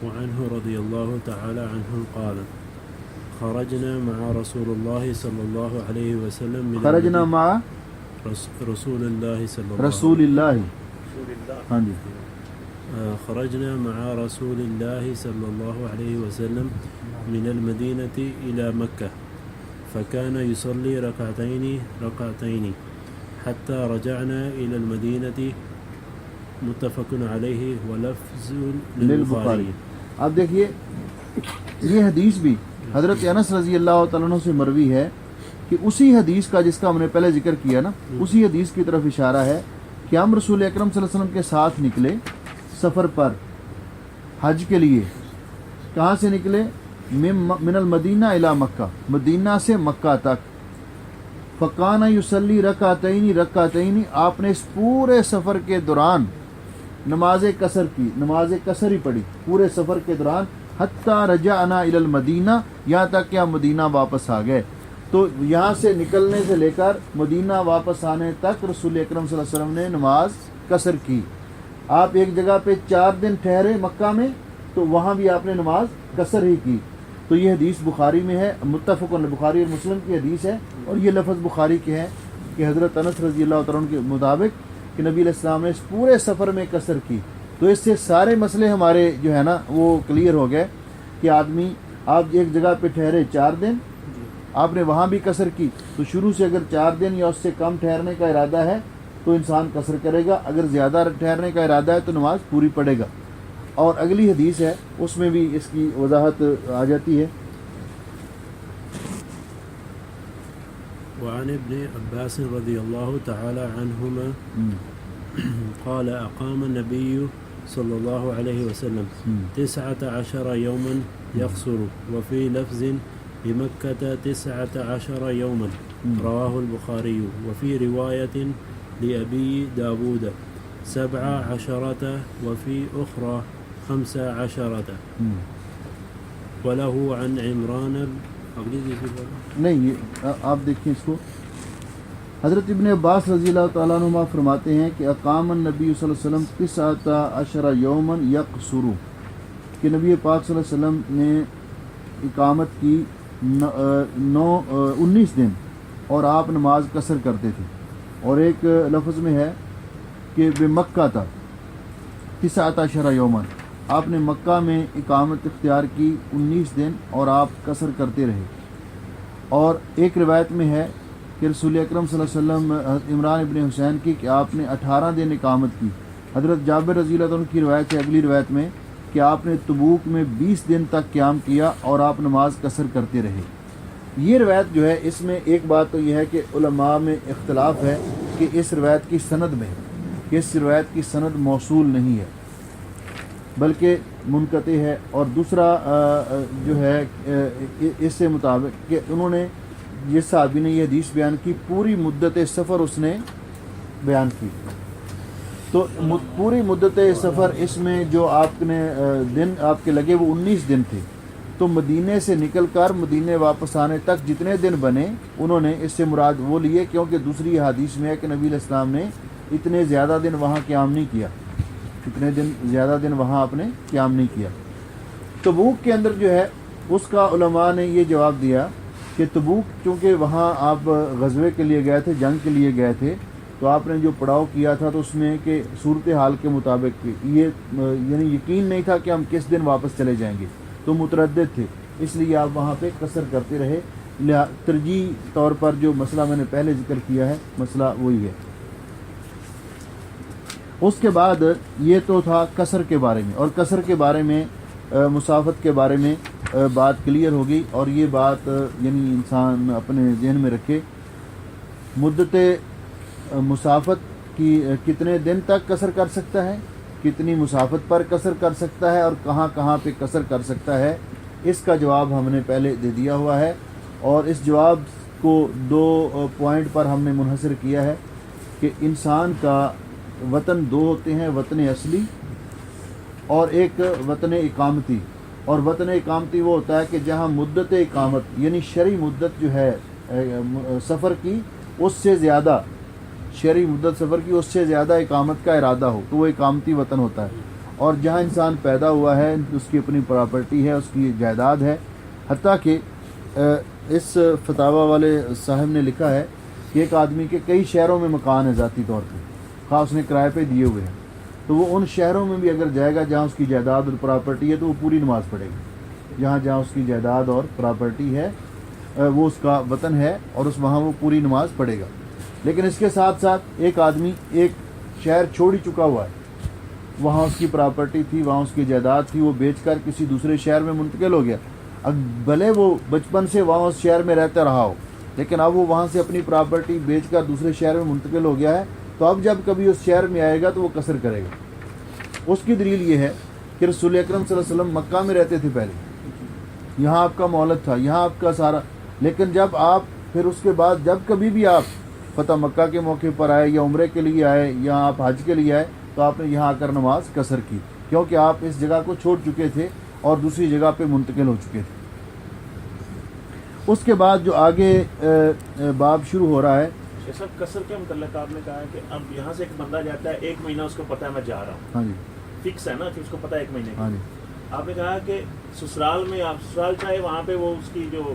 وعنه رضي الله تعالى عنه قال خرجنا مع رسول الله صلى الله عليه وسلم من خرجنا مع رسول الله صلى الله رسول اللہ، ہاں جی، خرجنا مع رسول الله صلى الله عليه وسلم من المدينة إلى مكة فكان يصلي ركعتين حتى رجعنا إلى المدينة متفق عليه ولفظ للبخاري۔ اب دیکھیے یہ حدیث بھی حضرت انس رضی اللہ تعالیٰ عنہ سے مروی ہے کہ اسی حدیث کا جس کا ہم نے پہلے ذکر کیا نا، اسی حدیث کی طرف اشارہ ہے کہ ہم رسول اکرم صلی اللہ علیہ وسلم کے ساتھ نکلے سفر پر حج کے لیے۔ کہاں سے نکلے؟ من المدینہ الی مکہ، مدینہ سے مکہ تک۔ فکان یصلی رکعتین، آپ نے اس پورے سفر کے دوران نماز قصر کی، نماز قصر ہی پڑھی پورے سفر کے دوران، حتی رجعنا الی المدینہ، یہاں تک کہ ہم مدینہ واپس آ گئے۔ تو یہاں سے نکلنے سے لے کر مدینہ واپس آنے تک رسول اکرم صلی اللہ علیہ وسلم نے نماز قصر کی۔ آپ ایک جگہ پہ 4 دن ٹھہرے مکہ میں، تو وہاں بھی آپ نے نماز قصر ہی کی۔ تو یہ حدیث بخاری میں ہے، متفق بخاری اور مسلم کی حدیث ہے، اور یہ لفظ بخاری کے ہے کہ حضرت انس رضی اللہ تعالیٰ عنہ کے مطابق کہ نبی علیہ السلام نے اس پورے سفر میں قصر کی۔ تو اس سے سارے مسئلے ہمارے جو ہے نا وہ کلیئر ہو گئے کہ آدمی آپ ایک جگہ پہ ٹھہرے 4 دن، آپ نے وہاں بھی قصر کی، تو شروع سے اگر 4 دن یا اس سے کم ٹھہرنے کا ارادہ ہے تو انسان قصر کرے گا، اگر زیادہ ٹھہرنے کا ارادہ ہے تو نماز پوری پڑھے گا۔ اور اگلی حدیث ہے اس میں بھی اس کی وضاحت آ جاتی ہے۔ وعن ابن عباس رضي الله تعالى عنهما قال أقام النبي صلى الله عليه وسلم 19 يوما يقصر، وفي لفظ بمكة 19 يوما، رواه البخاري، وفي رواية لأبي داود 17، وفي أخرى 15، وله عن عمران نہیں، یہ آپ دیکھیں اس کو، حضرت ابن عباس رضی اللہ تعالیٰ عنہ فرماتے ہیں کہ اقام النبی صلی اللہ علیہ وسلم 19 یوما یقصر، کہ نبی پاک صلی اللہ علیہ وسلم نے اقامت کی 19 دن اور آپ نماز قصر کرتے تھے۔ اور ایک لفظ میں ہے کہ بمکہ تھا 19 یوما، آپ نے مکہ میں اقامت اختیار کی 19 دن اور آپ قصر کرتے رہے۔ اور ایک روایت میں ہے کہ رسول اکرم صلی اللہ علیہ وسلم عمران ابن حسین کی کہ آپ نے 18 دن اقامت کی۔ حضرت جابر رضی اللہ عنہ کی روایت ہے اگلی روایت میں کہ آپ نے تبوک میں 20 دن تک قیام کیا اور آپ نماز قصر کرتے رہے۔ یہ روایت جو ہے اس میں ایک بات تو یہ ہے کہ علماء میں اختلاف ہے کہ اس روایت کی سند میں، کہ اس روایت کی سند موصول نہیں ہے بلکہ منقطع ہے۔ اور دوسرا جو ہے اس سے مطابق کہ انہوں نے جس صحابی نے یہ حدیث بیان کی پوری مدت سفر اس نے بیان کی، تو پوری مدت سفر اس میں جو آپ نے دن آپ کے لگے وہ 19 دن تھے۔ تو مدینے سے نکل کر مدینے واپس آنے تک جتنے دن بنے انہوں نے اس سے مراد وہ لیے، کیونکہ دوسری حدیث میں ہے کہ نبی علیہ السلام نے اتنے زیادہ دن وہاں قیام نہیں کیا، اتنے دن زیادہ دن وہاں آپ نے قیام نہیں کیا۔ تبوک کے اندر جو ہے اس کا علماء نے یہ جواب دیا کہ تبوک چونکہ وہاں آپ غزوے کے لیے گئے تھے، جنگ کے لیے گئے تھے، تو آپ نے جو پڑاؤ کیا تھا تو اس میں کہ صورتحال کے مطابق یہ یعنی یقین نہیں تھا کہ ہم کس دن واپس چلے جائیں گے، تو متردد تھے، اس لیے آپ وہاں پہ قصر کرتے رہے۔ ترجیح طور پر جو مسئلہ میں نے پہلے ذکر کیا ہے مسئلہ وہی ہے۔ اس کے بعد یہ تو تھا قصر کے بارے میں، اور قصر کے بارے میں مسافت کے بارے میں بات کلیئر ہوگی، اور یہ بات یعنی انسان اپنے ذہن میں رکھے مدت مسافت کی کتنے دن تک قصر کر سکتا ہے، کتنی مسافت پر قصر کر سکتا ہے، اور کہاں کہاں پہ قصر کر سکتا ہے، اس کا جواب ہم نے پہلے دے دیا ہوا ہے۔ اور اس جواب کو 2 پوائنٹ پر ہم نے منحصر کیا ہے کہ انسان کا وطن دو ہوتے ہیں، وطن اصلی اور ایک وطن اقامتی. اور وطن اقامتی وہ ہوتا ہے کہ جہاں مدت اقامت یعنی شرعی مدت جو ہے سفر کی اس سے زیادہ، شرعی مدت سفر کی اس سے زیادہ اقامت کا ارادہ ہو تو وہ اقامتی وطن ہوتا ہے. اور جہاں انسان پیدا ہوا ہے اس کی اپنی پراپرٹی ہے، اس کی جائیداد ہے. حتیٰ کہ اس فتاوی والے صاحب نے لکھا ہے کہ ایک آدمی کے کئی شہروں میں مکان ہے ذاتی طور پہ، خاص نے کرائے پہ دیے ہوئے ہیں، تو وہ ان شہروں میں بھی اگر جائے گا جہاں اس کی جائیداد اور پراپرٹی ہے تو وہ پوری نماز پڑھے گا. جہاں جہاں اس کی جائیداد اور پراپرٹی ہے وہ اس کا وطن ہے اور وہاں وہ پوری نماز پڑھے گا. لیکن اس کے ساتھ ساتھ ایک آدمی ایک شہر چھوڑ ہی چکا ہوا ہے، وہاں اس کی پراپرٹی تھی، وہاں اس کی جائیداد تھی، وہ بیچ کر کسی دوسرے شہر میں منتقل ہو گیا. اب بھلے وہ بچپن سے وہاں اس شہر میں رہتا رہا ہو، لیکن اب وہ وہاں سے اپنی پراپرٹی بیچ کر دوسرے شہر میں منتقل ہو گیا ہے، تو اب جب کبھی اس شہر میں آئے گا تو وہ قصر کرے گا. اس کی دلیل یہ ہے کہ رسول اکرم صلی اللہ علیہ وسلم مکہ میں رہتے تھے پہلے، یہاں آپ کا مولد تھا، یہاں آپ کا سارا، لیکن جب آپ پھر اس کے بعد جب کبھی بھی آپ فتح مکہ کے موقع پر آئے یا عمرے کے لیے آئے یا آپ حج کے لیے آئے تو آپ نے یہاں آ کر نماز قصر کی، کیونکہ آپ اس جگہ کو چھوڑ چکے تھے اور دوسری جگہ پہ منتقل ہو چکے تھے. اس کے بعد جو آگے باب شروع ہو رہا ہے، صاحب قصر کے متعلق آپ نے کہا ہے کہ اب یہاں سے ایک بندہ جاتا ہے، ایک مہینہ اس کو پتہ ہے میں جا رہا ہوں، ہاں جی فکس ہے نا کہ اس کو پتہ ہے ایک مہینے ہاں کی. جی آپ نے کہا کہ سسرال میں آپ سسرال چاہے وہاں پہ وہ اس کی جو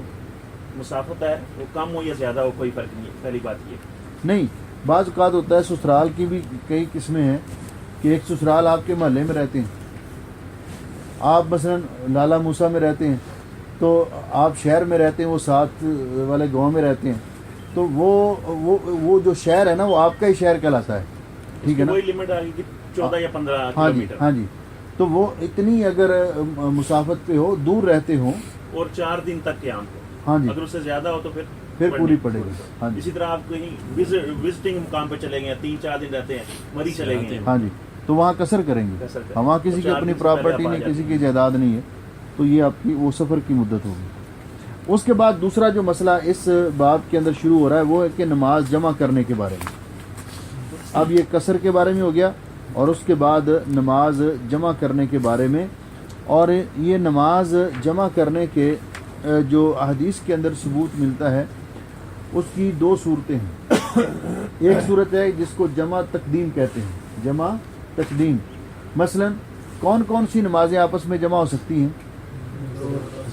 مسافت ہے وہ کم ہو یا زیادہ ہو کوئی فرق نہیں ہے. پہلی بات یہ نہیں، بعض اوقات ہوتا ہے سسرال کی بھی کئی قسمیں ہیں کہ ایک سسرال آپ کے محلے میں رہتے ہیں، آپ مثلا لالا موسیٰ میں رہتے ہیں تو آپ شہر میں رہتے ہیں، وہ ساتھ والے گاؤں میں رہتے ہیں، تو وہ جو شہر ہے نا وہ آپ کا ہی شہر کہلاتا ہے، ٹھیک ہے نا. کوئی لمٹ آ گئی کہ 14 یا 15 ہاں کلو جی میٹر، ہاں جی. تو وہ اتنی اگر مسافت پہ ہو، دور رہتے ہوں، اور 4 دن تک قیام ہو، ہاں جی اگر اس سے زیادہ ہو تو پھر پوری پڑے گی. ہاں جی اسی طرح آپ کہیں وزٹنگ مقام پہ چلے گئے، 3-4 دن رہتے ہیں، مری چلے گئے، ہاں جی، تو وہاں قصر کریں گے. قصر کریں. وہاں کسی کی تو 4 اپنی دن سے پہلے پراپرٹی آپ آ نہیں، جاتے کسی ہیں. کی جائیداد نہیں ہے، تو یہ آپ کی وہ سفر کی مدت ہوگی. اس کے بعد دوسرا جو مسئلہ اس باب کے اندر شروع ہو رہا ہے وہ ہے کہ نماز جمع کرنے کے بارے میں. اب یہ قصر کے بارے میں ہو گیا اور اس کے بعد نماز جمع کرنے کے بارے میں. اور یہ نماز جمع کرنے کے جو احادیث کے اندر ثبوت ملتا ہے اس کی 2 صورتیں ہیں. ایک صورت ہے جس کو جمع تقدیم کہتے ہیں، جمع تقدیم. مثلا کون کون سی نمازیں آپس میں جمع ہو سکتی ہیں؟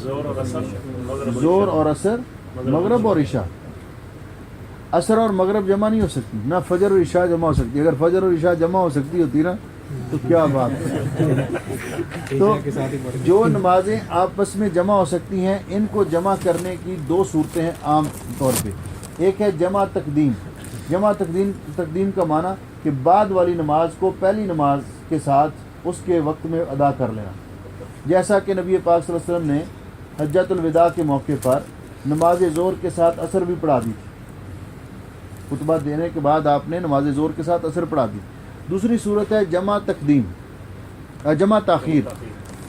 زور اور عصر، زور اور عصر، مغرب اور عشاء. عصر اور مغرب جمع نہیں ہو سکتی، نہ فجر اور عشاء جمع ہو سکتی. اگر فجر اور عشاء جمع ہو سکتی ہوتی نا تو کیا بات ہے. تو جو نمازیں آپس میں جمع ہو سکتی ہیں ان کو جمع کرنے کی 2 صورتیں ہیں عام طور پہ. ایک ہے جمع تقدیم. جمع تقدیم کا معنی کہ بعد والی نماز کو پہلی نماز کے ساتھ اس کے وقت میں ادا کر لینا. جیسا کہ نبی پاک صلی اللہ علیہ وسلم نے حجۃ الوداع کے موقع پر نماز ظہر کے ساتھ عصر بھی پڑھا دی تھی. خطبہ دینے کے بعد آپ نے نماز ظہر کے ساتھ عصر پڑھا دی. دوسری صورت ہے جمع تقدیم، جمع تاخیر.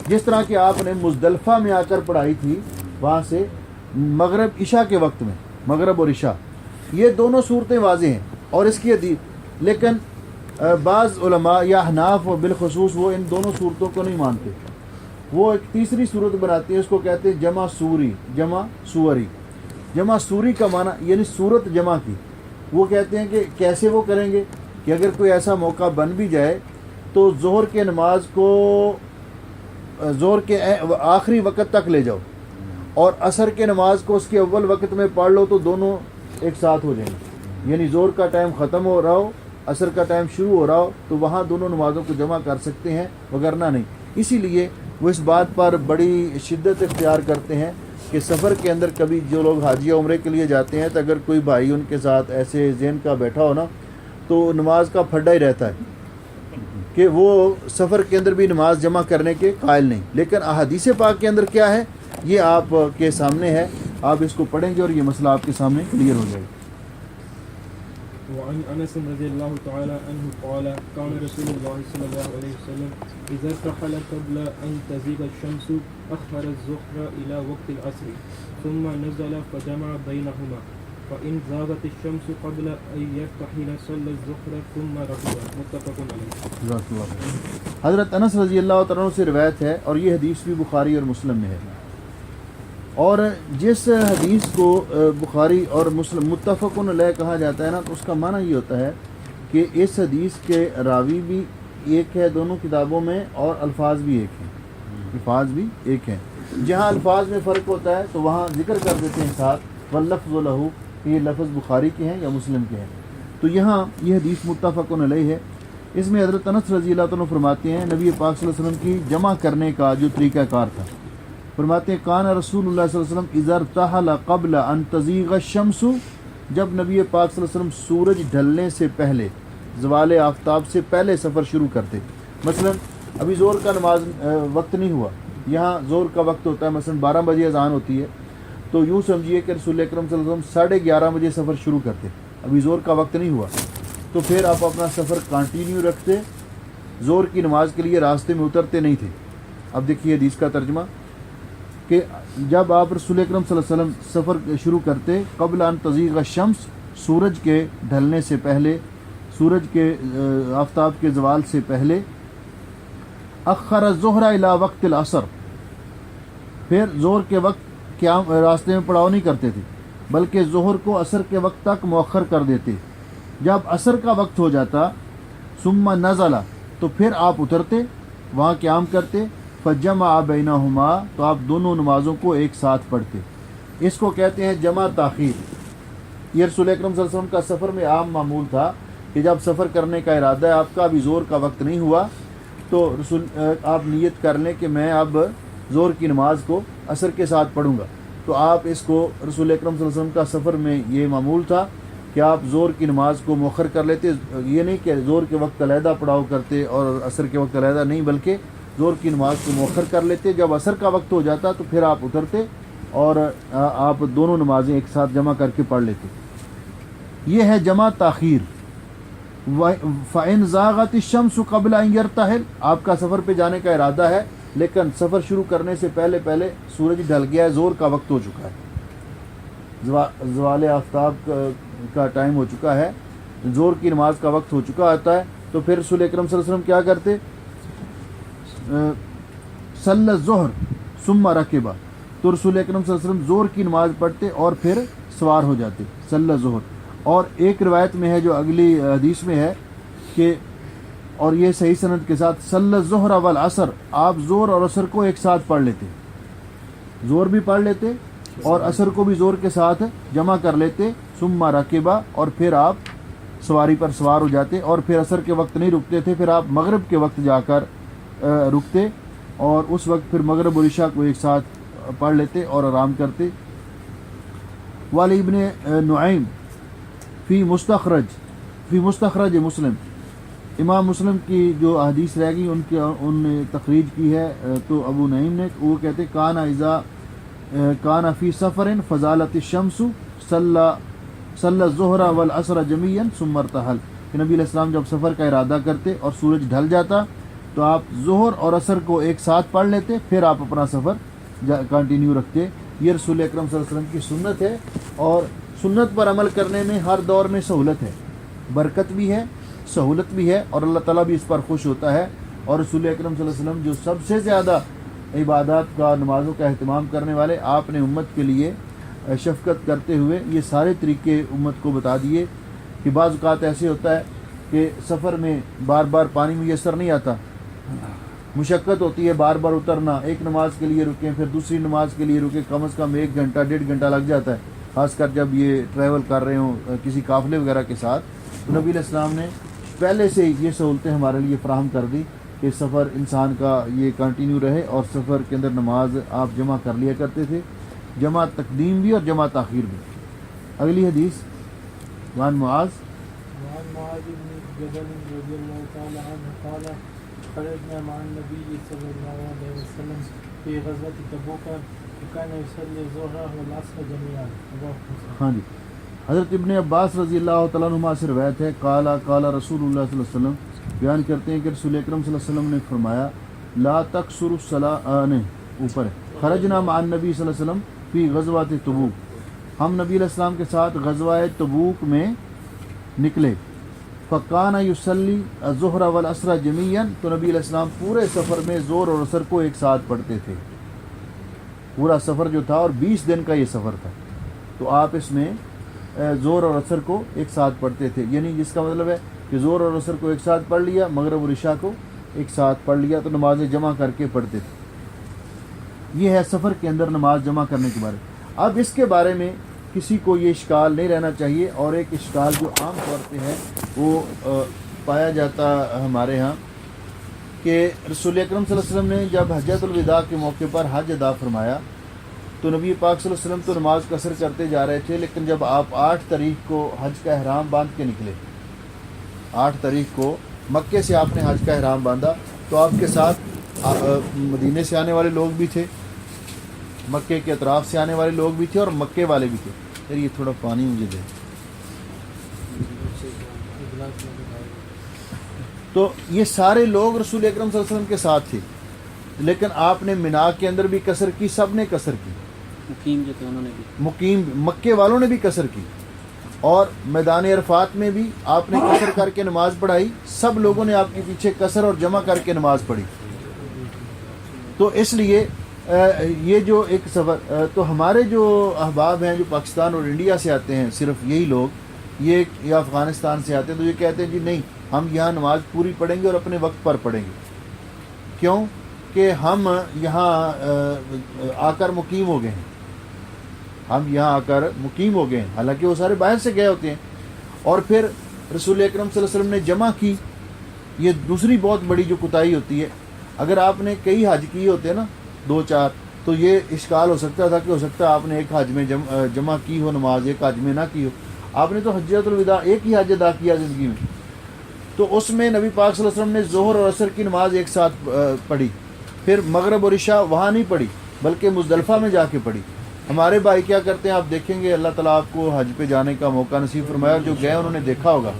جس طرح کہ آپ نے مزدلفہ میں آ کر پڑھائی تھی، وہاں سے مغرب عشاء کے وقت میں، مغرب اور عشاء یہ دونوں صورتیں واضح ہیں. اور اس کی لیکن بعض علماء یا احناف و بالخصوص وہ ان دونوں صورتوں کو نہیں مانتے. وہ ایک تیسری صورت بناتی ہے، اس کو کہتے ہیں جمع سوری، جمع سوری. جمع سوری کا معنی یعنی صورت جمع کی. وہ کہتے ہیں کہ کیسے وہ کریں گے کہ اگر کوئی ایسا موقع بن بھی جائے تو ظہر کے نماز کو ظہر کے آخری وقت تک لے جاؤ اور عصر کے نماز کو اس کے اول وقت میں پڑھ لو تو دونوں ایک ساتھ ہو جائیں گے. یعنی ظہر کا ٹائم ختم ہو رہا ہو، عصر کا ٹائم شروع ہو رہا ہو تو وہاں دونوں نمازوں کو جمع کر سکتے ہیں، وگرنہ نہیں. اسی لیے وہ اس بات پر بڑی شدت اختیار کرتے ہیں کہ سفر کے اندر کبھی جو لوگ حج یا عمرے کے لیے جاتے ہیں تو اگر کوئی بھائی ان کے ساتھ ایسے ذہن کا بیٹھا ہو نا تو نماز کا پھڈا ہی رہتا ہے کہ وہ سفر کے اندر بھی نماز جمع کرنے کے قائل نہیں. لیکن احادیث پاک کے اندر کیا ہے یہ آپ کے سامنے ہے، آپ اس کو پڑھیں گے اور یہ مسئلہ آپ کے سامنے کلیئر ہو جائے گا. وعن انس رضی اللہ تعالی عنہ قال كان رسول الله صلی اللہ علیہ وسلم اذا ارتحل قبل ان تزيغ الشمس اخر الظهر الى وقت العصر ثم نزل فجمع بينهما فإن زاغت الشمس قبل أن يرتحل صلى الظهر ثم ركب متفق علیہ. جزاک اللہ خیر. حضرت انس رضی اللہ تعالیٰ عنہ سے روایت ہے اور یہ حدیث بھی بخاری اور مسلم میں ہے. اور جس حدیث کو بخاری اور مسلم متفق علیہ کہا جاتا ہے نا، تو اس کا معنی یہ ہوتا ہے کہ اس حدیث کے راوی بھی ایک ہے دونوں کتابوں میں اور الفاظ بھی ایک ہیں. الفاظ بھی ایک ہیں. جہاں الفاظ میں فرق ہوتا ہے تو وہاں ذکر کر دیتے ہیں ساتھ واللفظ لہو کہ یہ لفظ بخاری کے ہیں یا مسلم کے ہیں. تو یہاں یہ حدیث متفق علیہ ہے. اس میں حضرت انس رضی اللہ عنہ فرماتے ہیں نبی پاک صلی اللہ علیہ وسلم کی جمع کرنے کا جو طریقہ کار تھا، فرماتے ہیں کان رسول اللہ صلی اللہ علیہ وسلم اذا ارتحل قبل ان تزیغ الشمس، جب نبی پاک صلی اللہ علیہ وسلم سورج ڈھلنے سے پہلے، زوال آفتاب سے پہلے سفر شروع کرتے. مثلا ابھی زور کا نماز وقت نہیں ہوا، یہاں زور کا وقت ہوتا ہے، مثلا 12 بجے اذان ہوتی ہے، تو یوں سمجھیے کہ رسول اکرم صلی اللہ علیہ وسلم 11:30 بجے سفر شروع کرتے. ابھی زور کا وقت نہیں ہوا تو پھر آپ اپنا سفر کنٹینیو رکھتے، زور کی نماز کے لیے راستے میں اترتے نہیں تھے. اب دیکھیے حدیث کا ترجمہ کہ جب آپ رسول اکرم صلی اللہ علیہ وسلم سفر شروع کرتے قبل ان تزیغ الشمس، سورج کے ڈھلنے سے پہلے، سورج کے آفتاب کے زوال سے پہلے، اخر الظہر الی وقت العصر، پھر زور کے وقت قیام راستے میں پڑاؤ نہیں کرتے تھے بلکہ ظہر کو عصر کے وقت تک مؤخر کر دیتے. جب عصر کا وقت ہو جاتا ثم نزل، تو پھر آپ اترتے، وہاں قیام کرتے، فجمع بینہما، تو آپ دونوں نمازوں کو ایک ساتھ پڑھتے. اس کو کہتے ہیں جمع تاخیر. یہ رسول اکرم صلی اللہ علیہ وسلم کا سفر میں عام معمول تھا کہ جب سفر کرنے کا ارادہ ہے، آپ کا ابھی زور کا وقت نہیں ہوا، تو رسول آپ نیت کر لیں کہ میں اب زور کی نماز کو عصر کے ساتھ پڑھوں گا. تو آپ اس کو رسول اکرم صلی اللہ علیہ وسلم کا سفر میں یہ معمول تھا کہ آپ زور کی نماز کو مؤخر کر لیتے. یہ نہیں کہ زور کے وقت علیحدہ پڑاؤ کرتے اور عصر کے وقت علیحدہ نہیں، بلکہ زور کی نماز کو مؤخر کر لیتے. جب عصر کا وقت ہو جاتا تو پھر آپ اترتے اور آپ دونوں نمازیں ایک ساتھ جمع کر کے پڑھ لیتے. یہ ہے جمع تاخیر. فَإِنْ زَاغَتِ الشَّمْسُ قَبْلَ أَنْ يَرْتَحِلَ، آپ کا سفر پہ جانے کا ارادہ ہے لیکن سفر شروع کرنے سے پہلے سورج ڈھل گیا ہے، زور کا وقت ہو چکا ہے، زوال آفتاب کا ٹائم ہو چکا ہے، زور کی نماز کا وقت ہو چکا ہوتا ہے. تو پھر رسول اکرم صلی اللہ علیہ وسلم کیا کرتے؟ صلی الظہر ثم رکب، تو رسول اکرم صلی اللہ علیہ وسلم زور کی نماز پڑھتے اور پھر سوار ہو جاتے، صلی الظہر. اور ایک روایت میں ہے جو اگلی حدیث میں ہے کہ، اور یہ صحیح سند کے ساتھ، صلی الظہر والعصر، آپ زور اور عصر کو ایک ساتھ پڑھ لیتے، زور بھی پڑھ لیتے اور عصر کو بھی زور کے ساتھ جمع کر لیتے. ثم رکبا، اور پھر آپ سواری پر سوار ہو جاتے اور پھر عصر کے وقت نہیں رکتے تھے، پھر آپ مغرب کے وقت جا کر رکتے اور اس وقت پھر مغرب اور عشاء کو ایک ساتھ پڑھ لیتے اور آرام کرتے. وعلی ابن نعیم فی مستخرج مسلم، امام مسلم کی جو احادیث رہ گئی ان نے تخریج کی ہے. تو ابو نعیم نے، وہ کہتے کان فی سفر فزالت الشمس صلی الظہر والعصر جمیعا ثم ارتحل، کہ نبی علیہ السلام جب سفر کا ارادہ کرتے اور سورج ڈھل جاتا تو آپ ظہر اور عصر کو ایک ساتھ پڑھ لیتے، پھر آپ اپنا سفر کنٹینیو رکھتے. یہ رسول اکرم صلی اللہ علیہ وسلم کی سنت ہے، اور سنت پر عمل کرنے میں ہر دور میں سہولت ہے، برکت بھی ہے، سہولت بھی ہے، اور اللہ تعالیٰ بھی اس پر خوش ہوتا ہے. اور رسول اکرم صلی اللہ علیہ وسلم جو سب سے زیادہ عبادات کا، نمازوں کا اہتمام کرنے والے، آپ نے امت کے لیے شفقت کرتے ہوئے یہ سارے طریقے امت کو بتا دیے. کہ بعض اوقات ایسے ہوتا ہے کہ سفر میں بار بار پانی میسر نہیں آتا، مشقت ہوتی ہے بار بار اترنا، ایک نماز کے لیے رکیں پھر دوسری نماز کے لیے رکیں، کم از کم 1 گھنٹہ 1.5 گھنٹہ لگ جاتا ہے، خاص کر جب یہ ٹریول کر رہے ہوں کسی قافلے وغیرہ کے ساتھ. تو نبی علیہ السلام نے پہلے سے یہ سہولتیں ہمارے لیے فراہم کر دی کہ سفر انسان کا یہ کنٹینیو رہے، اور سفر کے اندر نماز آپ جمع کر لیا کرتے تھے، جمع تقدیم بھی اور جمع تاخیر بھی. اگلی حدیث وعن معاذ بن جبل رضی اللہ تعالی عنہ قال خرجنا مع النبي صلى الله عليه وسلم في غزوة تبوك وكان يصلي الظهر والعصر جميعا. ہاں جی، حضرت ابن عباس رضی اللہ تعالیٰ عنہما سے روایت ہے، قال رسول اللہ صلی اللہ علیہ وسلم، بیان کرتے ہیں کہ رسول اکرم صلی اللہ علیہ وسلم نے فرمایا، لا تقصروا الصلاۃ، اوپر ہے، خرجنا مع النبی صلی اللہ علیہ وسلم فی غزوۃ تبوک، ہم نبی علیہ السلام کے ساتھ غزوہ تبوک میں نکلے، فکان یصلی الظہر والعصر جمیعا، تو نبی علیہ السلام پورے سفر میں ظہر اور عصر کو ایک ساتھ پڑھتے تھے. پورا سفر جو تھا، اور 20 دن کا یہ سفر تھا، تو آپ اس میں ظہر اور عصر کو ایک ساتھ پڑھتے تھے. یعنی جس کا مطلب ہے کہ ظہر اور عصر کو ایک ساتھ پڑھ لیا، مغرب اور عشاء کو ایک ساتھ پڑھ لیا، تو نمازیں جمع کر کے پڑھتے تھے. یہ ہے سفر کے اندر نماز جمع کرنے کے بارے. اب اس کے بارے میں کسی کو یہ اشکال نہیں رہنا چاہیے. اور ایک اشکال جو عام طور پہ ہے وہ پایا جاتا ہمارے ہاں، کہ رسول اکرم صلی اللہ علیہ وسلم نے جب حجۃ الوداع کے موقع پر حج ادا فرمایا تو نبی پاک صلی اللہ علیہ وسلم تو نماز قصر کرتے جا رہے تھے، لیکن جب آپ 8 تاریخ کو حج کا احرام باندھ کے نکلے، 8 تاریخ کو مکے سے آپ نے حج کا احرام باندھا، تو آپ کے ساتھ مدینے سے آنے والے لوگ بھی تھے، مکے کے اطراف سے آنے والے لوگ بھی تھے، اور مکے والے بھی تھے. پھر یہ تھوڑا پانی مجھے دے. تو یہ سارے لوگ رسول اکرم صلی اللہ علیہ وسلم کے ساتھ تھے، لیکن آپ نے مینا کے اندر بھی قصر کی، سب نے قصر کی. مقیم جو تھے انہوں نے بھی، مقیم مکے والوں نے بھی قصر کی، اور میدان عرفات میں بھی آپ نے قصر کر کے نماز پڑھائی. سب لوگوں نے آپ کے پیچھے قصر اور جمع کر کے نماز پڑھی. تو اس لیے یہ جو ایک سفر، تو ہمارے جو احباب ہیں جو پاکستان اور انڈیا سے آتے ہیں، صرف یہی لوگ، یہ یا افغانستان سے آتے ہیں، تو یہ کہتے ہیں جی نہیں، ہم یہاں نماز پوری پڑھیں گے اور اپنے وقت پر پڑھیں گے. کیوں کہ ہم یہاں آ کر مقیم ہو گئے ہیں، ہم یہاں آ کر مقیم ہو گئے ہیں، حالانکہ وہ سارے باہر سے گئے ہوتے ہیں. اور پھر رسول اکرم صلی اللہ علیہ وسلم نے جمع کی. یہ دوسری بہت بڑی جو کوتاہی ہوتی ہے. اگر آپ نے کئی حج کیے ہوتے نا، 2-4، تو یہ اشکال ہو سکتا تھا کہ ہو سکتا ہے آپ نے ایک حج میں جمع کی ہو نماز، ایک حج میں نہ کی ہو. آپ نے تو حجۃ الوداع ایک ہی حج ادا کیا زندگی میں، تو اس میں نبی پاک صلی اللہ علیہ وسلم نے ظہر اور عصر کی نماز ایک ساتھ پڑھی. پھر مغرب اور عشاء وہاں نہیں پڑھی بلکہ مزدلفہ میں جا کے پڑھی. ہمارے بھائی کیا کرتے ہیں، آپ دیکھیں گے، اللہ تعالیٰ آپ کو حج پہ جانے کا موقع نصیب فرمایا، جو گئے انہوں نے دیکھا ہوگا.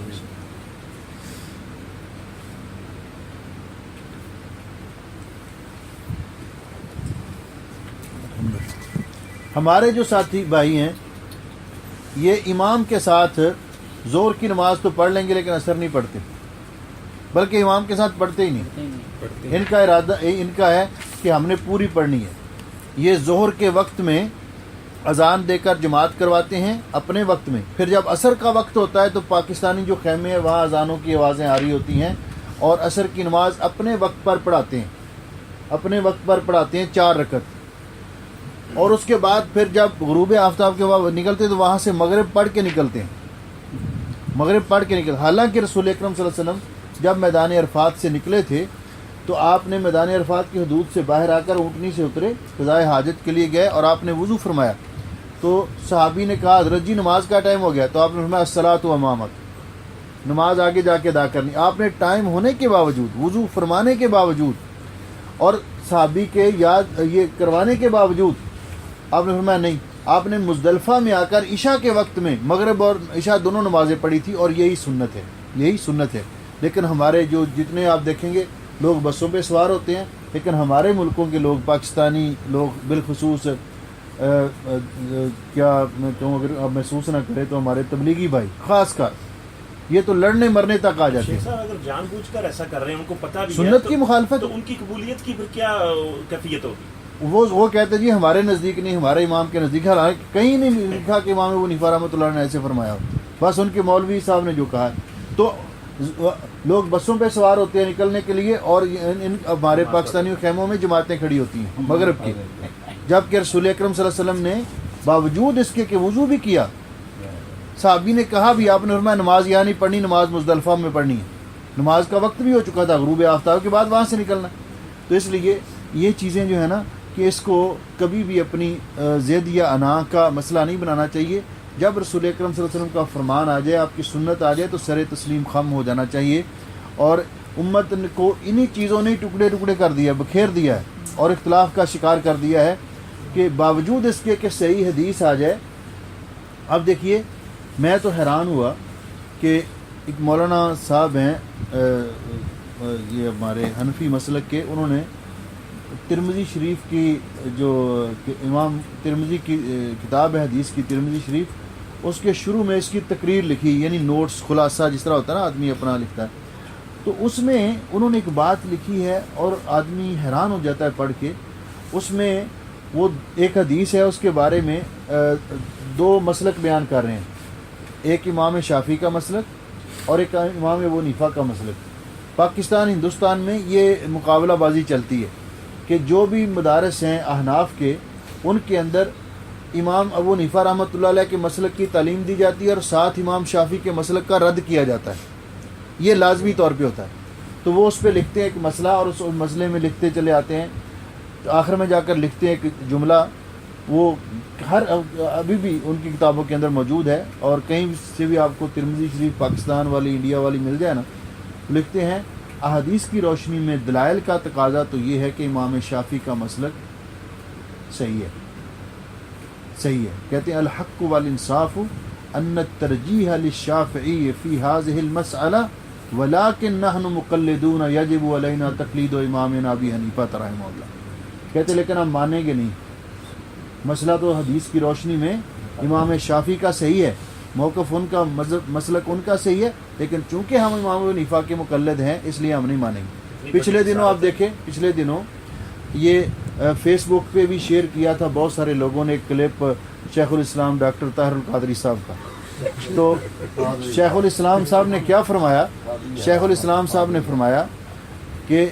ہمارے جو ساتھی بھائی ہیں، یہ امام کے ساتھ ظہر کی نماز تو پڑھ لیں گے لیکن عصر نہیں پڑھتے، بلکہ امام کے ساتھ پڑھتے ہی نہیں. ان کا ارادہ ان کا ہے کہ ہم نے پوری پڑھنی ہے. یہ ظہر کے وقت میں اذان دے کر جماعت کرواتے ہیں اپنے وقت میں. پھر جب عصر کا وقت ہوتا ہے تو پاکستانی جو خیمے ہیں وہاں اذانوں کی آوازیں آ رہی ہوتی ہیں، اور عصر کی نماز اپنے وقت پر پڑھاتے ہیں، اپنے وقت پر پڑھاتے ہیں 4 رکعت. اور اس کے بعد پھر جب غروب آفتاب کے بعد نکلتے تو وہاں سے مغرب پڑھ کے نکلتے ہیں، مغرب پڑھ کے نکلتے. حالانکہ رسول اکرم صلی اللہ علیہ وسلم جب میدان عرفات سے نکلے تھے تو آپ نے میدان عرفات کی حدود سے باہر آ کر اونٹنی سے اترے، قضائے حاجت کے لیے گئے، اور آپ نے وضو فرمایا. تو صحابی نے کہا حضرت جی نماز کا ٹائم ہو گیا، تو آپ نے فرمایا الصلاۃ امامک، نماز آگے جا کے ادا کرنی. آپ نے ٹائم ہونے کے باوجود، وضو فرمانے کے باوجود اور صحابی کے یاد یہ کروانے کے باوجود آپ نے فرمایا نہیں. آپ نے مزدلفہ میں آ کر عشاء کے وقت میں مغرب اور عشاء دونوں نمازیں پڑھی تھی، اور یہی سنت ہے، یہی سنت ہے. لیکن ہمارے جو جتنے آپ دیکھیں گے لوگ بسوں پہ سوار ہوتے ہیں، لیکن ہمارے ملکوں کے لوگ، پاکستانی لوگ بالخصوص، کیا میں کہوں، اگر آپ محسوس نہ کریں تو ہمارے تبلیغی بھائی خاص کر، یہ تو لڑنے مرنے تک آ جاتے ہیں. اگر جان بوجھ کر ایسا کر رہے ہیں، ان کو پتہ بھی سنت کی مخالفت، تو ان کی قبولیت کی پھر کیا کیفیت ہوگی؟ وہ کہتے جی ہمارے نزدیک نہیں، ہمارے امام کے نزدیک. حالانکہ کہیں نہیں لکھا کہ امام ابو حنیفہ رحمۃ اللہ نے ایسے فرمایا ہو، بس ان کے مولوی صاحب نے جو کہا ہے. تو لوگ بسوں پہ سوار ہوتے ہیں نکلنے کے لیے، اور ہمارے پاکستانی خیموں میں جماعتیں کھڑی ہوتی ہیں مغرب کی، جبکہ رسول اکرم صلی اللہ علیہ وسلم نے باوجود اس کے کہ وضو بھی کیا. صحابی نے کہا بھی، آپ نے فرمایا نماز یہاں نہیں پڑھنی، نماز مزدلفہ میں پڑھنی ہے. نماز کا وقت بھی ہو چکا تھا، غروب آفتاب کے بعد وہاں سے نکلنا. تو اس لیے یہ چیزیں جو ہے نا، کہ اس کو کبھی بھی اپنی ضد یا انا کا مسئلہ نہیں بنانا چاہیے. جب رسول اکرم صلی اللہ علیہ وسلم کا فرمان آ جائے، آپ کی سنت آ جائے، تو سر تسلیم خم ہو جانا چاہیے. اور امت کو انہی چیزوں نے ٹکڑے ٹکڑے کر دیا، بکھیر دیا ہے، اور اختلاف کا شکار کر دیا ہے، کہ باوجود اس کے کہ صحیح حدیث آ جائے. اب دیکھیے، میں تو حیران ہوا کہ ایک مولانا صاحب ہیں، یہ ہمارے حنفی مسلک کے، انہوں نے ترمذی شریف کی جو امام ترمذی کی کتاب ہے حدیث کی ترمذی شریف، اس کے شروع میں اس کی تقریر لکھی، یعنی نوٹس خلاصہ جس طرح ہوتا ہے نا آدمی اپنا لکھتا ہے، تو اس میں انہوں نے ایک بات لکھی ہے اور آدمی حیران ہو جاتا ہے پڑھ کے. اس میں وہ ایک حدیث ہے، اس کے بارے میں دو مسلک بیان کر رہے ہیں، ایک امام شافعی کا مسلک اور ایک امام ابو حنیفہ کا مسلک. پاکستان ہندوستان میں یہ مقابلہ بازی چلتی ہے کہ جو بھی مدارس ہیں احناف کے، ان کے اندر امام ابو حنیفہ رحمۃ اللہ علیہ کے مسلک کی تعلیم دی جاتی ہے اور ساتھ امام شافعی کے مسلک کا رد کیا جاتا ہے. یہ لازمی طور پہ ہوتا ہے. تو وہ اس پہ لکھتے ہیں ایک مسئلہ اور اس مسئلے میں لکھتے چلے آتے ہیں، تو آخر میں جا کر لکھتے ہیں ایک جملہ، وہ ابھی بھی ان کی کتابوں کے اندر موجود ہے اور کہیں سے بھی آپ کو ترمذی شریف پاکستان والی انڈیا والی مل جائے نا، لکھتے ہیں احادیث کی روشنی میں دلائل کا تقاضا تو یہ ہے کہ امام شافعی کا مسلک صحیح ہے. کہتے ہیں الحق والانصاف ان الترجیح للشافعی فی هذه المسألة ولكن نحن مقلدون یجب علینا تقلید امامنا ابی حنیفہ رحمہ اللہ. کہتے لیکن ہم مانیں گے نہیں، مسئلہ تو حدیث کی روشنی میں امام شافعی کا صحیح ہے، موقف ان کا، مسلک ان کا صحیح ہے، لیکن چونکہ ہم امام ابو حنیفہ کے مقلد ہیں اس لیے ہم نہیں مانیں گے. پچھلے دنوں آپ دیکھیں، پچھلے دنوں یہ فیس بک پہ بھی شیئر کیا تھا بہت سارے لوگوں نے ایک کلپ شیخ الاسلام ڈاکٹر طاہر القادری صاحب کا. تو شیخ الاسلام صاحب نے کیا فرمایا؟ شیخ الاسلام صاحب نے فرمایا کہ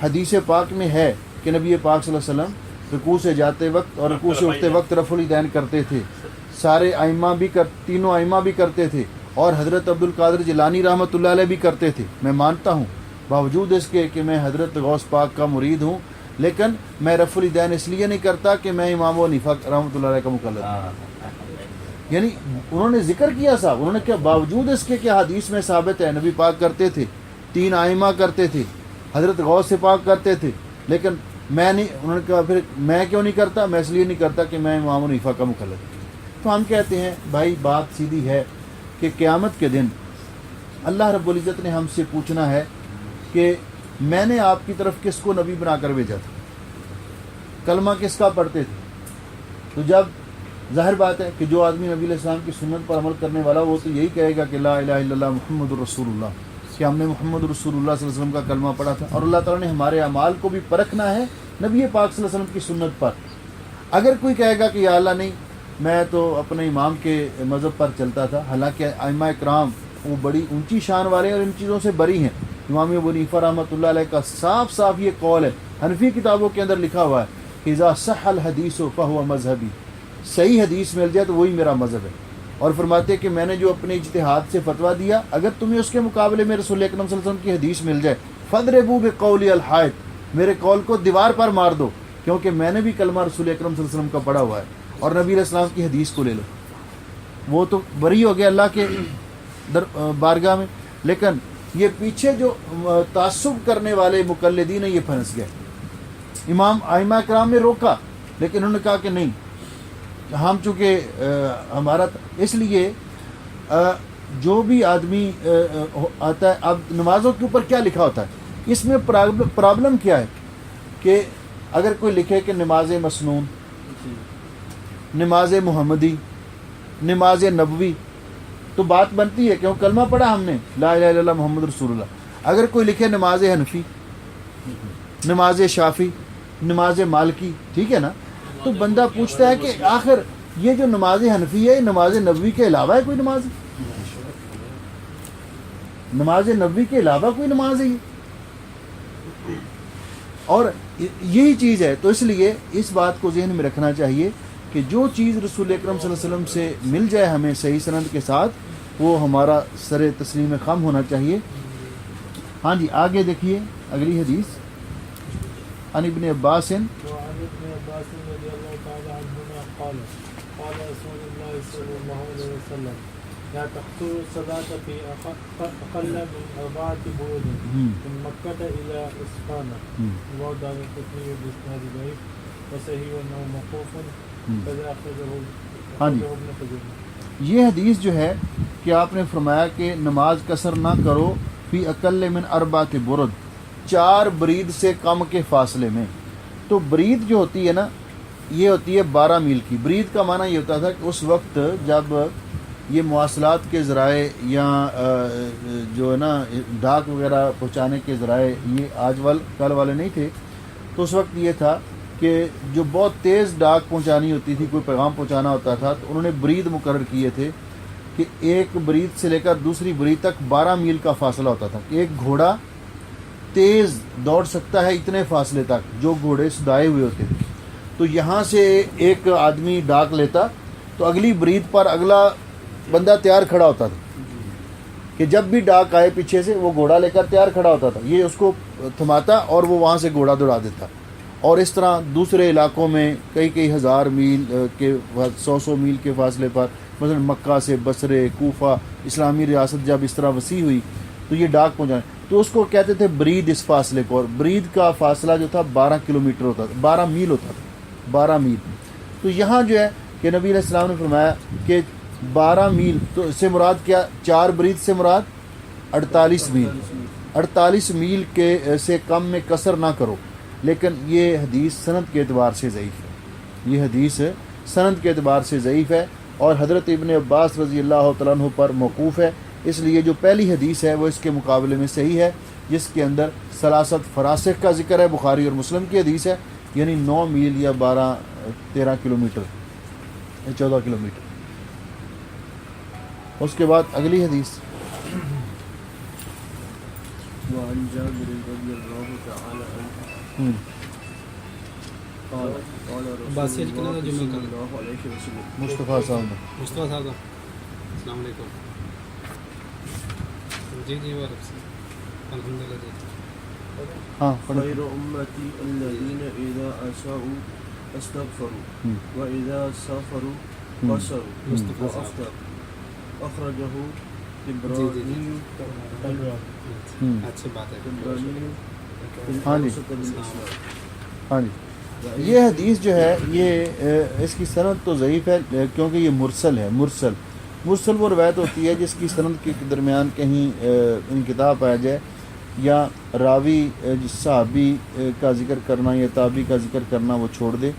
حدیث پاک میں ہے کہ نبی پاک صلی اللہ علیہ وسلم رکوع سے جاتے وقت اور رکوع سے اٹھتے وقت رفع الیدین کرتے تھے، سارے ائمہ بھی تینوں ائمہ بھی کرتے تھے اور حضرت عبد القادر جیلانی رحمۃ اللہ علیہ بھی کرتے تھے. میں مانتا ہوں باوجود اس کے کہ میں حضرت غوث پاک کا مرید ہوں، لیکن میں رفع الیدین اس لیے نہیں کرتا کہ میں امام ابو حنیفہ رحمۃ اللہ علیہ کا مقلد ہوں. یعنی انہوں نے ذکر کیا صاحب، انہوں نے کیا باوجود اس کے کہ حدیث میں ثابت ہے نبی پاک کرتے تھے، تین ائمہ کرتے تھے، حضرت غوث پاک کرتے تھے، لیکن میں نہیں. انہوں نے کہا پھر میں کیوں نہیں کرتا؟ میں اس لیے نہیں کرتا کہ میں امام ابو حنیفہ کا مقلد ہوں. تو ہم کہتے ہیں بھائی بات سیدھی ہے کہ قیامت کے دن اللہ رب العزت نے ہم سے پوچھنا ہے کہ میں نے آپ کی طرف کس کو نبی بنا کر بھیجا تھا، کلمہ کس کا پڑھتے تھے. تو جب ظاہر بات ہے کہ جو آدمی نبی علیہ السلام کی سنت پر عمل کرنے والا وہ تو یہی کہے گا کہ لا الہ الا اللہ محمد الرسول اللہ، کہ ہم نے محمد رسول اللہ صلی اللہ علیہ وسلم کا کلمہ پڑھا تھا. اور اللہ تعالیٰ نے ہمارے اعمال کو بھی پرکھنا ہے نبی پاک صلی اللہ علیہ وسلم کی سنت پر. اگر کوئی کہے گا کہ یا اللہ نہیں میں تو اپنے امام کے مذہب پر چلتا تھا، حالانکہ ائمہ اکرام وہ بڑی اونچی شان والے ہیں اور ان چیزوں سے بری ہیں. امام ابو حنیفہ رحمۃ اللہ علیہ کا صاف صاف یہ قول ہے، حنفی کتابوں کے اندر لکھا ہوا ہے اذا صح الحدیث فہو مذہبی، صحیح حدیث مل جائے تو وہی میرا مذہب ہے. اور فرماتے کہ میں نے جو اپنے اجتہاد سے فتویٰ دیا، اگر تمہیں اس کے مقابلے میں رسول اکرم صلی اللہ علیہ وسلم کی حدیث مل جائے فضربوا بقولی الحائط، میرے قول کو دیوار پر مار دو، کیونکہ میں نے بھی کلمہ رسول اکرم صلی اللہ علیہ وسلم کا پڑھا ہوا ہے اور نبی علیہ السلام کی حدیث کو لے لو. وہ تو بری ہو گیا اللہ کے بارگاہ میں. لیکن یہ پیچھے جو تعصب کرنے والے مقلدین ہیں یہ پھنس گئے. امام ائمہ کرام نے روکا لیکن انہوں نے کہا کہ نہیں، ہم چونکہ ہمارا اس لیے جو بھی آدمی آتا ہے. اب نمازوں کے اوپر کیا لکھا ہوتا ہے، اس میں پرابلم کیا ہے کہ اگر کوئی لکھے کہ نماز مسنون، نماز محمدی، نماز نبوی، تو بات بنتی ہے کہ وہ کلمہ پڑھا ہم نے لا الہ الا اللہ محمد رسول اللہ. اگر کوئی لکھے نماز حنفی، نماز شافعی، نماز مالکی، ٹھیک ہے نا، تو بندہ پوچھتا ہے کہ آخر یہ جو نماز حنفی ہے نماز نبوی کے علاوہ ہے کوئی نماز؟ نماز نبوی کے علاوہ کوئی نماز ہے یہ؟ اور یہی چیز ہے. تو اس لیے اس بات کو ذہن میں رکھنا چاہیے کہ جو چیز رسول اکرم صلی اللہ علیہ وسلم سے مل جائے ہمیں صحیح سند کے ساتھ، وہ ہمارا سر تسلیم خم ہونا چاہیے. ہاں جی آگے دیکھیے اگلی حدیث. عن ابن عباس وعن ابن عباس رضی اللہ تعالی عنہما قال قال رسول اللہ صلی اللہ علیہ وسلم لا تقصروا الصلاة في أقل من 4 برود من مكة إلى إسفان وضع القطني بإسناد ضعيف وصحيح أنه موقوف كذا أخرجه ابن خزیمہ. یہ حدیث جو ہے کہ آپ نے فرمایا کہ نماز قصر نہ کرو فی اقل من 4 برد، 4 برید سے کم کے فاصلے میں. تو برید جو ہوتی ہے نا یہ ہوتی ہے 12 میل کی. برید کا معنی یہ ہوتا تھا کہ اس وقت جب یہ مواصلات کے ذرائع یا جو ہے نا ڈاک وغیرہ پہنچانے کے ذرائع یہ آج کل والے نہیں تھے, تو اس وقت یہ تھا کہ جو بہت تیز ڈاک پہنچانی ہوتی تھی, کوئی پیغام پہنچانا ہوتا تھا, تو انہوں نے برید مقرر کیے تھے کہ ایک برید سے لے کر دوسری برید تک 12 میل کا فاصلہ ہوتا تھا کہ ایک گھوڑا تیز دوڑ سکتا ہے اتنے فاصلے تک جو گھوڑے سدائے ہوئے ہوتے تھے. تو یہاں سے ایک آدمی ڈاک لیتا تو اگلی برید پر اگلا بندہ تیار کھڑا ہوتا تھا کہ جب بھی ڈاک آئے پیچھے سے وہ گھوڑا لے کر تیار کھڑا ہوتا تھا, یہ اس کو تھماتا اور وہ وہاں سے گھوڑا دوڑا دیتا. اور اس طرح دوسرے علاقوں میں کئی ہزار میل کے 100 میل کے فاصلے پر, مثلا مکہ سے بصرے, کوفہ, اسلامی ریاست جب اس طرح وسیع ہوئی تو یہ ڈاک پہنچانے, تو اس کو کہتے تھے برید اس فاصلے کو. اور برید کا فاصلہ جو تھا 12 کلومیٹر ہوتا تھا, 12 میل ہوتا تھا, 12 میل. تو یہاں جو ہے کہ نبی علیہ السلام نے فرمایا کہ 12 میل تو اس سے مراد کیا, 4 برید سے مراد 48 میل. 48 میل کے سے کم میں قصر نہ کرو. لیکن یہ حدیث سند کے اعتبار سے ضعیف ہے, یہ حدیث سند کے اعتبار سے ضعیف ہے اور حضرت ابن عباس رضی اللہ تعالیٰ عنہ پر موقوف ہے. اس لیے جو پہلی حدیث ہے وہ اس کے مقابلے میں صحیح ہے, جس کے اندر ثلاثت فراسخ کا ذکر ہے. بخاری اور مسلم کی حدیث ہے, یعنی 9 میل یا 13 کلومیٹر, 14 کلومیٹر. اس کے بعد اگلی حدیث وعن جابر رضي الله تعالى عنه قال قال رسول الله صلى الله عليه وسلم مصطفیٰ صاحب مصطفیٰ صاحب السلام علیکم. جی الحمد للہ جی. ہاں خير أمتي الذين إذا أساءوا استغفروا وإذا سافروا قصروا وأفطروا أخرجه طبراني اچھی بات ہے. ہاں جی ہاں جی. یہ حدیث جو ہے یہ اس کی سند تو ضعیف ہے کیونکہ یہ مرسل ہے. مرسل وہ روایت ہوتی ہے جس کی سند کے درمیان کہیں انقطاع آ جائے یا راوی صحابی کا ذکر کرنا یا تابعی کا ذکر کرنا وہ چھوڑ دے.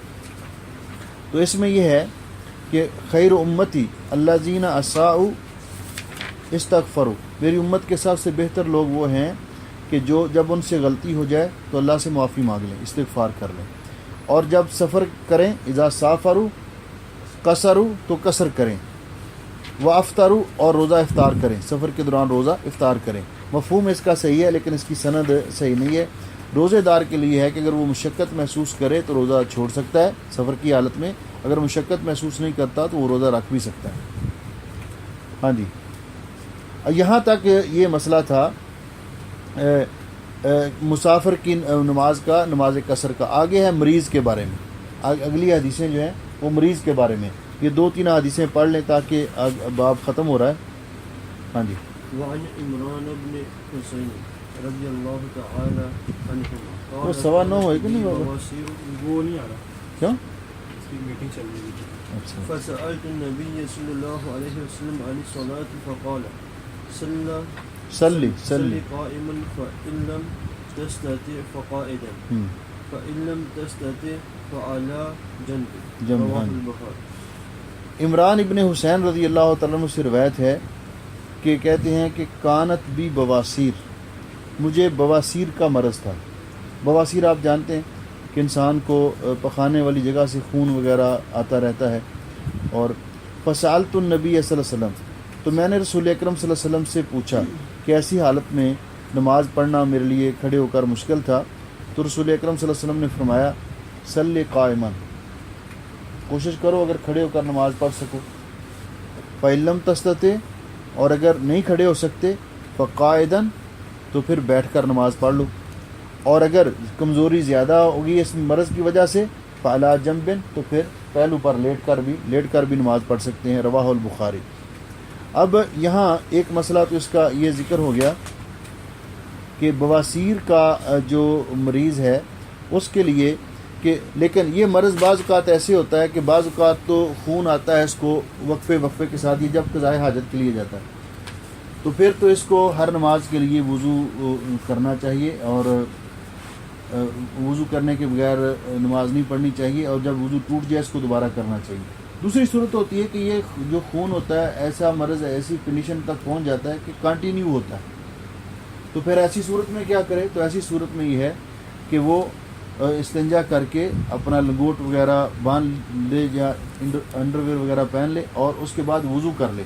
تو اس میں یہ ہے کہ خیر امتی الذین اساءوا استغفروا, میری امت کے سب سے بہتر لوگ وہ ہیں کہ جو جب ان سے غلطی ہو جائے تو اللہ سے معافی مانگ لیں, استغفار کر لیں. اور جب سفر کریں اذا سافروا قصروا تو قصر کریں, وافطروا اور روزہ افطار کریں, سفر کے دوران روزہ افطار کریں. مفہوم اس کا صحیح ہے لیکن اس کی سند صحیح نہیں ہے. روزے دار کے لیے ہے کہ اگر وہ مشقت محسوس کرے تو روزہ چھوڑ سکتا ہے سفر کی حالت میں, اگر مشقت محسوس نہیں کرتا تو وہ روزہ رکھ بھی سکتا ہے. ہاں جی. یہاں تک یہ مسئلہ تھا مسافر کی نماز کا, نماز قصر کا. آگے ہے مریض کے بارے میں, اگلی حدیثیں جو ہیں وہ مریض کے بارے میں. یہ 2-3 حدیثیں پڑھ لیں تاکہ باب ختم ہو رہا ہے. ہاں جی. وعن عمران بن حسین رضی اللہ تعالی عنہ وہ 9:15 ہے کہ نہیں ہوگا, وہ نہیں آ رہا, کیوں؟ اس کی میٹنگ چل رہی ہے. اچھا. فسألت النبي صلى الله عليه وسلم عن الصلاة فقال صلی قائما فإن لم تستطع فقائدا فإن لم تستطع فعلى جنب. رواه البخاری. عمران ابن حسین رضی اللہ تعالیٰ عنہ سے روایت ہے کہ کہتے ہیں کہ کانت بھی بواسیر, مجھے بواسیر کا مرض تھا. بواسیر آپ جانتے ہیں کہ انسان کو پخانے والی جگہ سے خون وغیرہ آتا رہتا ہے. اور فسألت النبی صلی اللہ علیہ وسلم, تو میں نے رسول اکرم صلی اللہ علیہ وسلم سے پوچھا کہ ایسی حالت میں نماز پڑھنا میرے لیے کھڑے ہو کر مشکل تھا. تو رسول اکرم صلی اللہ علیہ وسلم نے فرمایا صلی قائما, کوشش کرو اگر کھڑے ہو کر نماز پڑھ سکو. فإن لم تستطع, اور اگر نہیں کھڑے ہو سکتے فقائدا, تو پھر بیٹھ کر نماز پڑھ لو. اور اگر کمزوری زیادہ ہوگی اس مرض کی وجہ سے فعلی جنب, تو پھر پہلو پر لیٹ کر بھی نماز پڑھ سکتے ہیں. رواہ البخاری. اب یہاں ایک مسئلہ تو اس کا یہ ذکر ہو گیا کہ بواسیر کا جو مریض ہے اس کے لیے کہ, لیکن یہ مرض بعض اوقات ایسے ہوتا ہے کہ بعض اوقات تو خون آتا ہے اس کو وقفے کے ساتھ, یہ جب قضائے حاجت کے لیے جاتا ہے تو پھر تو اس کو ہر نماز کے لیے وضو کرنا چاہیے. اور وضو کرنے کے بغیر نماز نہیں پڑھنی چاہیے، اور جب وضو ٹوٹ جائے اس کو دوبارہ کرنا چاہیے۔ دوسری صورت ہوتی ہے کہ یہ جو خون ہوتا ہے ایسا مرض ایسی کنڈیشن تک پہنچ جاتا ہے کہ کنٹینیو ہوتا ہے، تو پھر ایسی صورت میں کیا کرے؟ تو ایسی صورت میں یہ ہے کہ وہ استنجا کر کے اپنا لنگوٹ وغیرہ باندھ لے یا انڈر ویئر وغیرہ پہن لے اور اس کے بعد وضو کر لے۔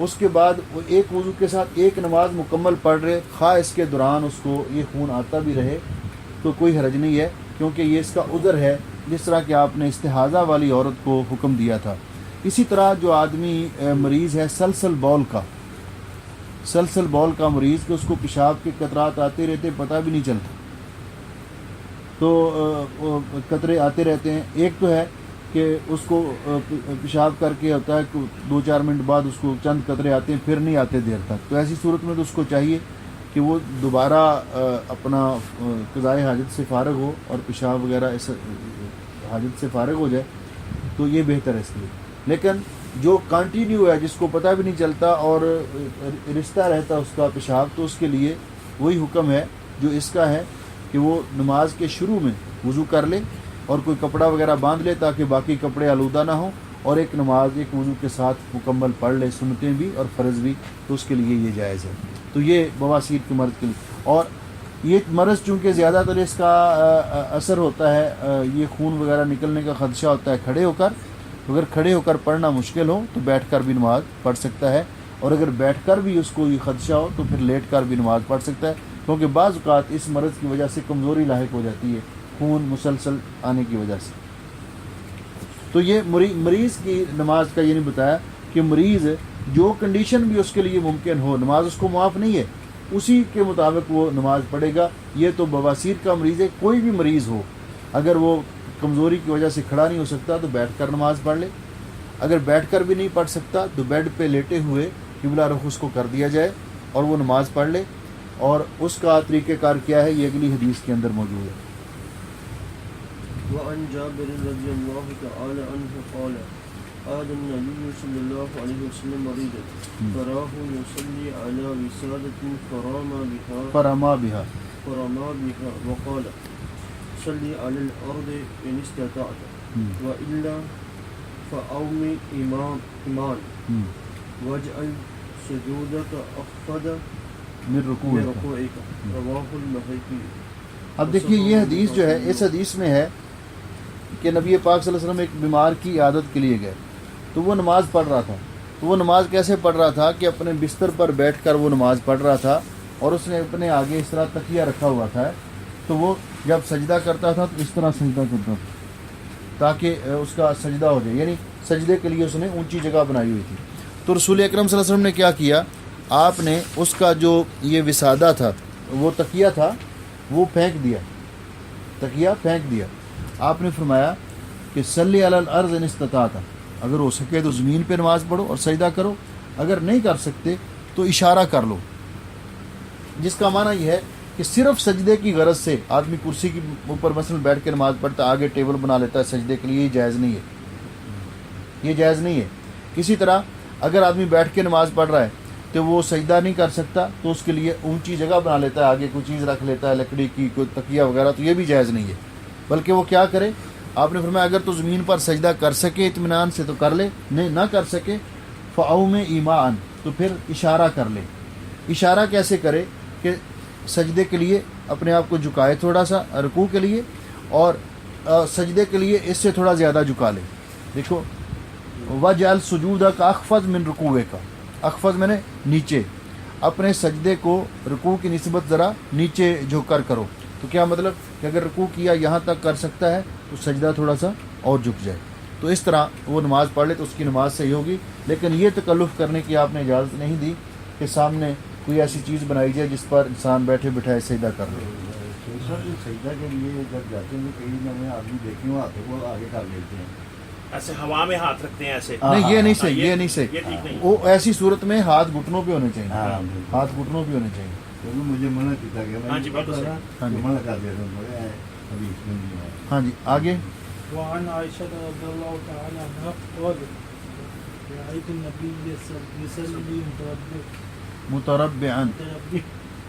اس کے بعد وہ ایک وضو کے ساتھ ایک نماز مکمل پڑھ رہے، خواہ اس کے دوران اس کو یہ خون آتا بھی رہے تو کوئی حرج نہیں ہے، کیونکہ یہ اس کا عذر ہے، جس طرح کہ آپ نے استحاضہ والی عورت کو حکم دیا تھا۔ اسی طرح جو آدمی مریض ہے سلسل بول کا مریض، کہ اس کو پیشاب کے قطرات آتے رہتے پتہ بھی نہیں چلتا، تو قطرے آتے رہتے ہیں۔ ایک تو ہے کہ اس کو پیشاب کر کے ہوتا ہے کہ 2-4 منٹ بعد اس کو چند قطرے آتے ہیں، پھر نہیں آتے دیر تک، تو ایسی صورت میں تو اس کو چاہیے کہ وہ دوبارہ اپنا قضائے حاجت سے فارغ ہو اور پیشاب وغیرہ اس حاجت سے فارغ ہو جائے، تو یہ بہتر ہے اس کے لیے۔ لیکن جو کنٹینیو ہے، جس کو پتہ بھی نہیں چلتا اور رشتہ رہتا اس کا پیشاب، تو اس کے لیے وہی حکم ہے جو اس کا ہے کہ وہ نماز کے شروع میں وضو کر لے اور کوئی کپڑا وغیرہ باندھ لے تاکہ باقی کپڑے آلودہ نہ ہوں، اور ایک نماز ایک وضو کے ساتھ مکمل پڑھ لے، سنتیں بھی اور فرض بھی، تو اس کے لیے یہ جائز ہے۔ تو یہ بواسیر کے مرض کے لیے، اور یہ مرض چونکہ زیادہ تر اس کا اثر ہوتا ہے، یہ خون وغیرہ نکلنے کا خدشہ ہوتا ہے کھڑے ہو کر، اگر کھڑے ہو کر پڑھنا مشکل ہو تو بیٹھ کر بھی نماز پڑھ سکتا ہے، اور اگر بیٹھ کر بھی اس کو یہ خدشہ ہو تو پھر لیٹ کر بھی نماز پڑھ سکتا ہے، کیونکہ بعض اوقات اس مرض کی وجہ سے کمزوری لاحق ہو جاتی ہے، خون مسلسل آنے کی وجہ سے۔ تو یہ مریض کی نماز کا یہ نہیں بتایا کہ مریض جو کنڈیشن بھی اس کے لیے ممکن ہو، نماز اس کو معاف نہیں ہے، اسی کے مطابق وہ نماز پڑھے گا۔ یہ تو بواسیر کا مریض ہے، کوئی بھی مریض ہو، اگر وہ کمزوری کی وجہ سے کھڑا نہیں ہو سکتا تو بیٹھ کر نماز پڑھ لے، اگر بیٹھ کر بھی نہیں پڑھ سکتا تو بیڈ پہ لیٹے ہوئے قبلہ رخ اس کو کر دیا جائے اور وہ نماز پڑھ لے، اور اس کا طریقہ کار کیا ہے یہ اگلی حدیث کے اندر موجود ہے۔ وعن جابر رضی اللہ تعالی عنہ قال عاد النبي صلی اللہ علیہ وسلم مريضا فراه يصلي على وسادة فرما بها وقال صلي على الأرض إن استطعت وإلا فأومي إيمان واجعل سجودك أخفض من رکوعک رواہ البیہقی۔ اب دیکھیے یہ حدیث جو ہے، اس حدیث میں ہے کہ نبی پاک صلی اللہ علیہ وسلم ایک بیمار کی عیادت کے لیے گئے، تو وہ نماز پڑھ رہا تھا۔ تو وہ نماز کیسے پڑھ رہا تھا کہ اپنے بستر پر بیٹھ کر وہ نماز پڑھ رہا تھا، اور اس نے اپنے آگے اس طرح تکیہ رکھا ہوا تھا، تو وہ جب سجدہ کرتا تھا تو اس طرح سجدہ کرتا تھا تاکہ اس کا سجدہ ہو جائے، یعنی سجدے کے لیے اس نے اونچی جگہ بنائی ہوئی تھی۔ تو رسول اکرم صلی اللہ علیہ وسلم نے کیا کیا، آپ نے اس کا جو یہ وسادہ تھا، وہ تکیہ تھا، وہ پھینک دیا، تکیہ پھینک دیا۔ آپ نے فرمایا کہ صلی علی الارض ان استطاعت، اگر ہو سکے تو زمین پہ نماز پڑھو اور سجدہ کرو، اگر نہیں کر سکتے تو اشارہ کر لو، جس کا معنی یہ ہے کہ صرف سجدے کی غرض سے آدمی کرسی کے اوپر مثلا بیٹھ کے نماز پڑھتا ہے، آگے ٹیبل بنا لیتا ہے سجدے کے لیے، یہ جائز نہیں ہے، یہ جائز نہیں ہے۔ اسی طرح اگر آدمی بیٹھ کے نماز پڑھ رہا ہے تو وہ سجدہ نہیں کر سکتا تو اس کے لیے اونچی جگہ بنا لیتا ہے، آگے کوئی چیز رکھ لیتا ہے، لکڑی کی کوئی تکیہ وغیرہ، تو یہ بھی جائز نہیں ہے۔ بلکہ وہ کیا کرے، آپ نے فرمایا اگر تو زمین پر سجدہ کر سکے اطمینان سے تو کر لے، نہیں نہ کر سکے فاؤم ایمان، تو پھر اشارہ کر لے۔ اشارہ کیسے کرے کہ سجدے کے لیے اپنے آپ کو جھکائے تھوڑا سا رکوع کے لیے، اور سجدے کے لیے اس سے تھوڑا زیادہ جھکا لے۔ دیکھو وجعل سجودک اخفض من رکوعک، اخفض میں نے نیچے، اپنے سجدے کو رکوع کی نسبت ذرا نیچے جھک کر کرو۔ تو کیا مطلب کہ اگر رکوع کیا یہاں تک کر سکتا ہے تو سجدہ تھوڑا سا اور جھک جائے، تو اس طرح وہ نماز پڑھ لے تو اس کی نماز صحیح ہوگی۔ لیکن یہ تکلف کرنے کی آپ نے اجازت نہیں دی کہ سامنے کوئی ایسی چیز بنائی جائے جس پر انسان بیٹھے بٹھائے سجدہ کر لے۔ سجدہ کے لیے جب جاتے ہیں کئی نئے آدمی دیکھے ہوں ہاتھوں کو آگے کر لیتے ہیں، ایسے ہوا میں ہاتھ رکھتے ہیں ایسے، نہیں یہ نہیں صحیح، یہ نہیں صحیح، یہ ٹھیک نہیں۔ وہ ایسی صورت میں ہاتھ گھٹنوں پہ ہونے چاہیے، ہاں ہاتھ گھٹنوں پہ ہونے چاہیے۔ کیونکہ مجھے منع کیا گیا، ہاں جی، بالکل صحیح۔ ہاں جی، منع کر دیا تھا، ابھی اس میں نہیں ہے۔ ہاں جی آگے۔ وعن عائشة رضي الله تعالى عنها قالت رأيت النبي يصلي متربعا،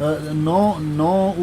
9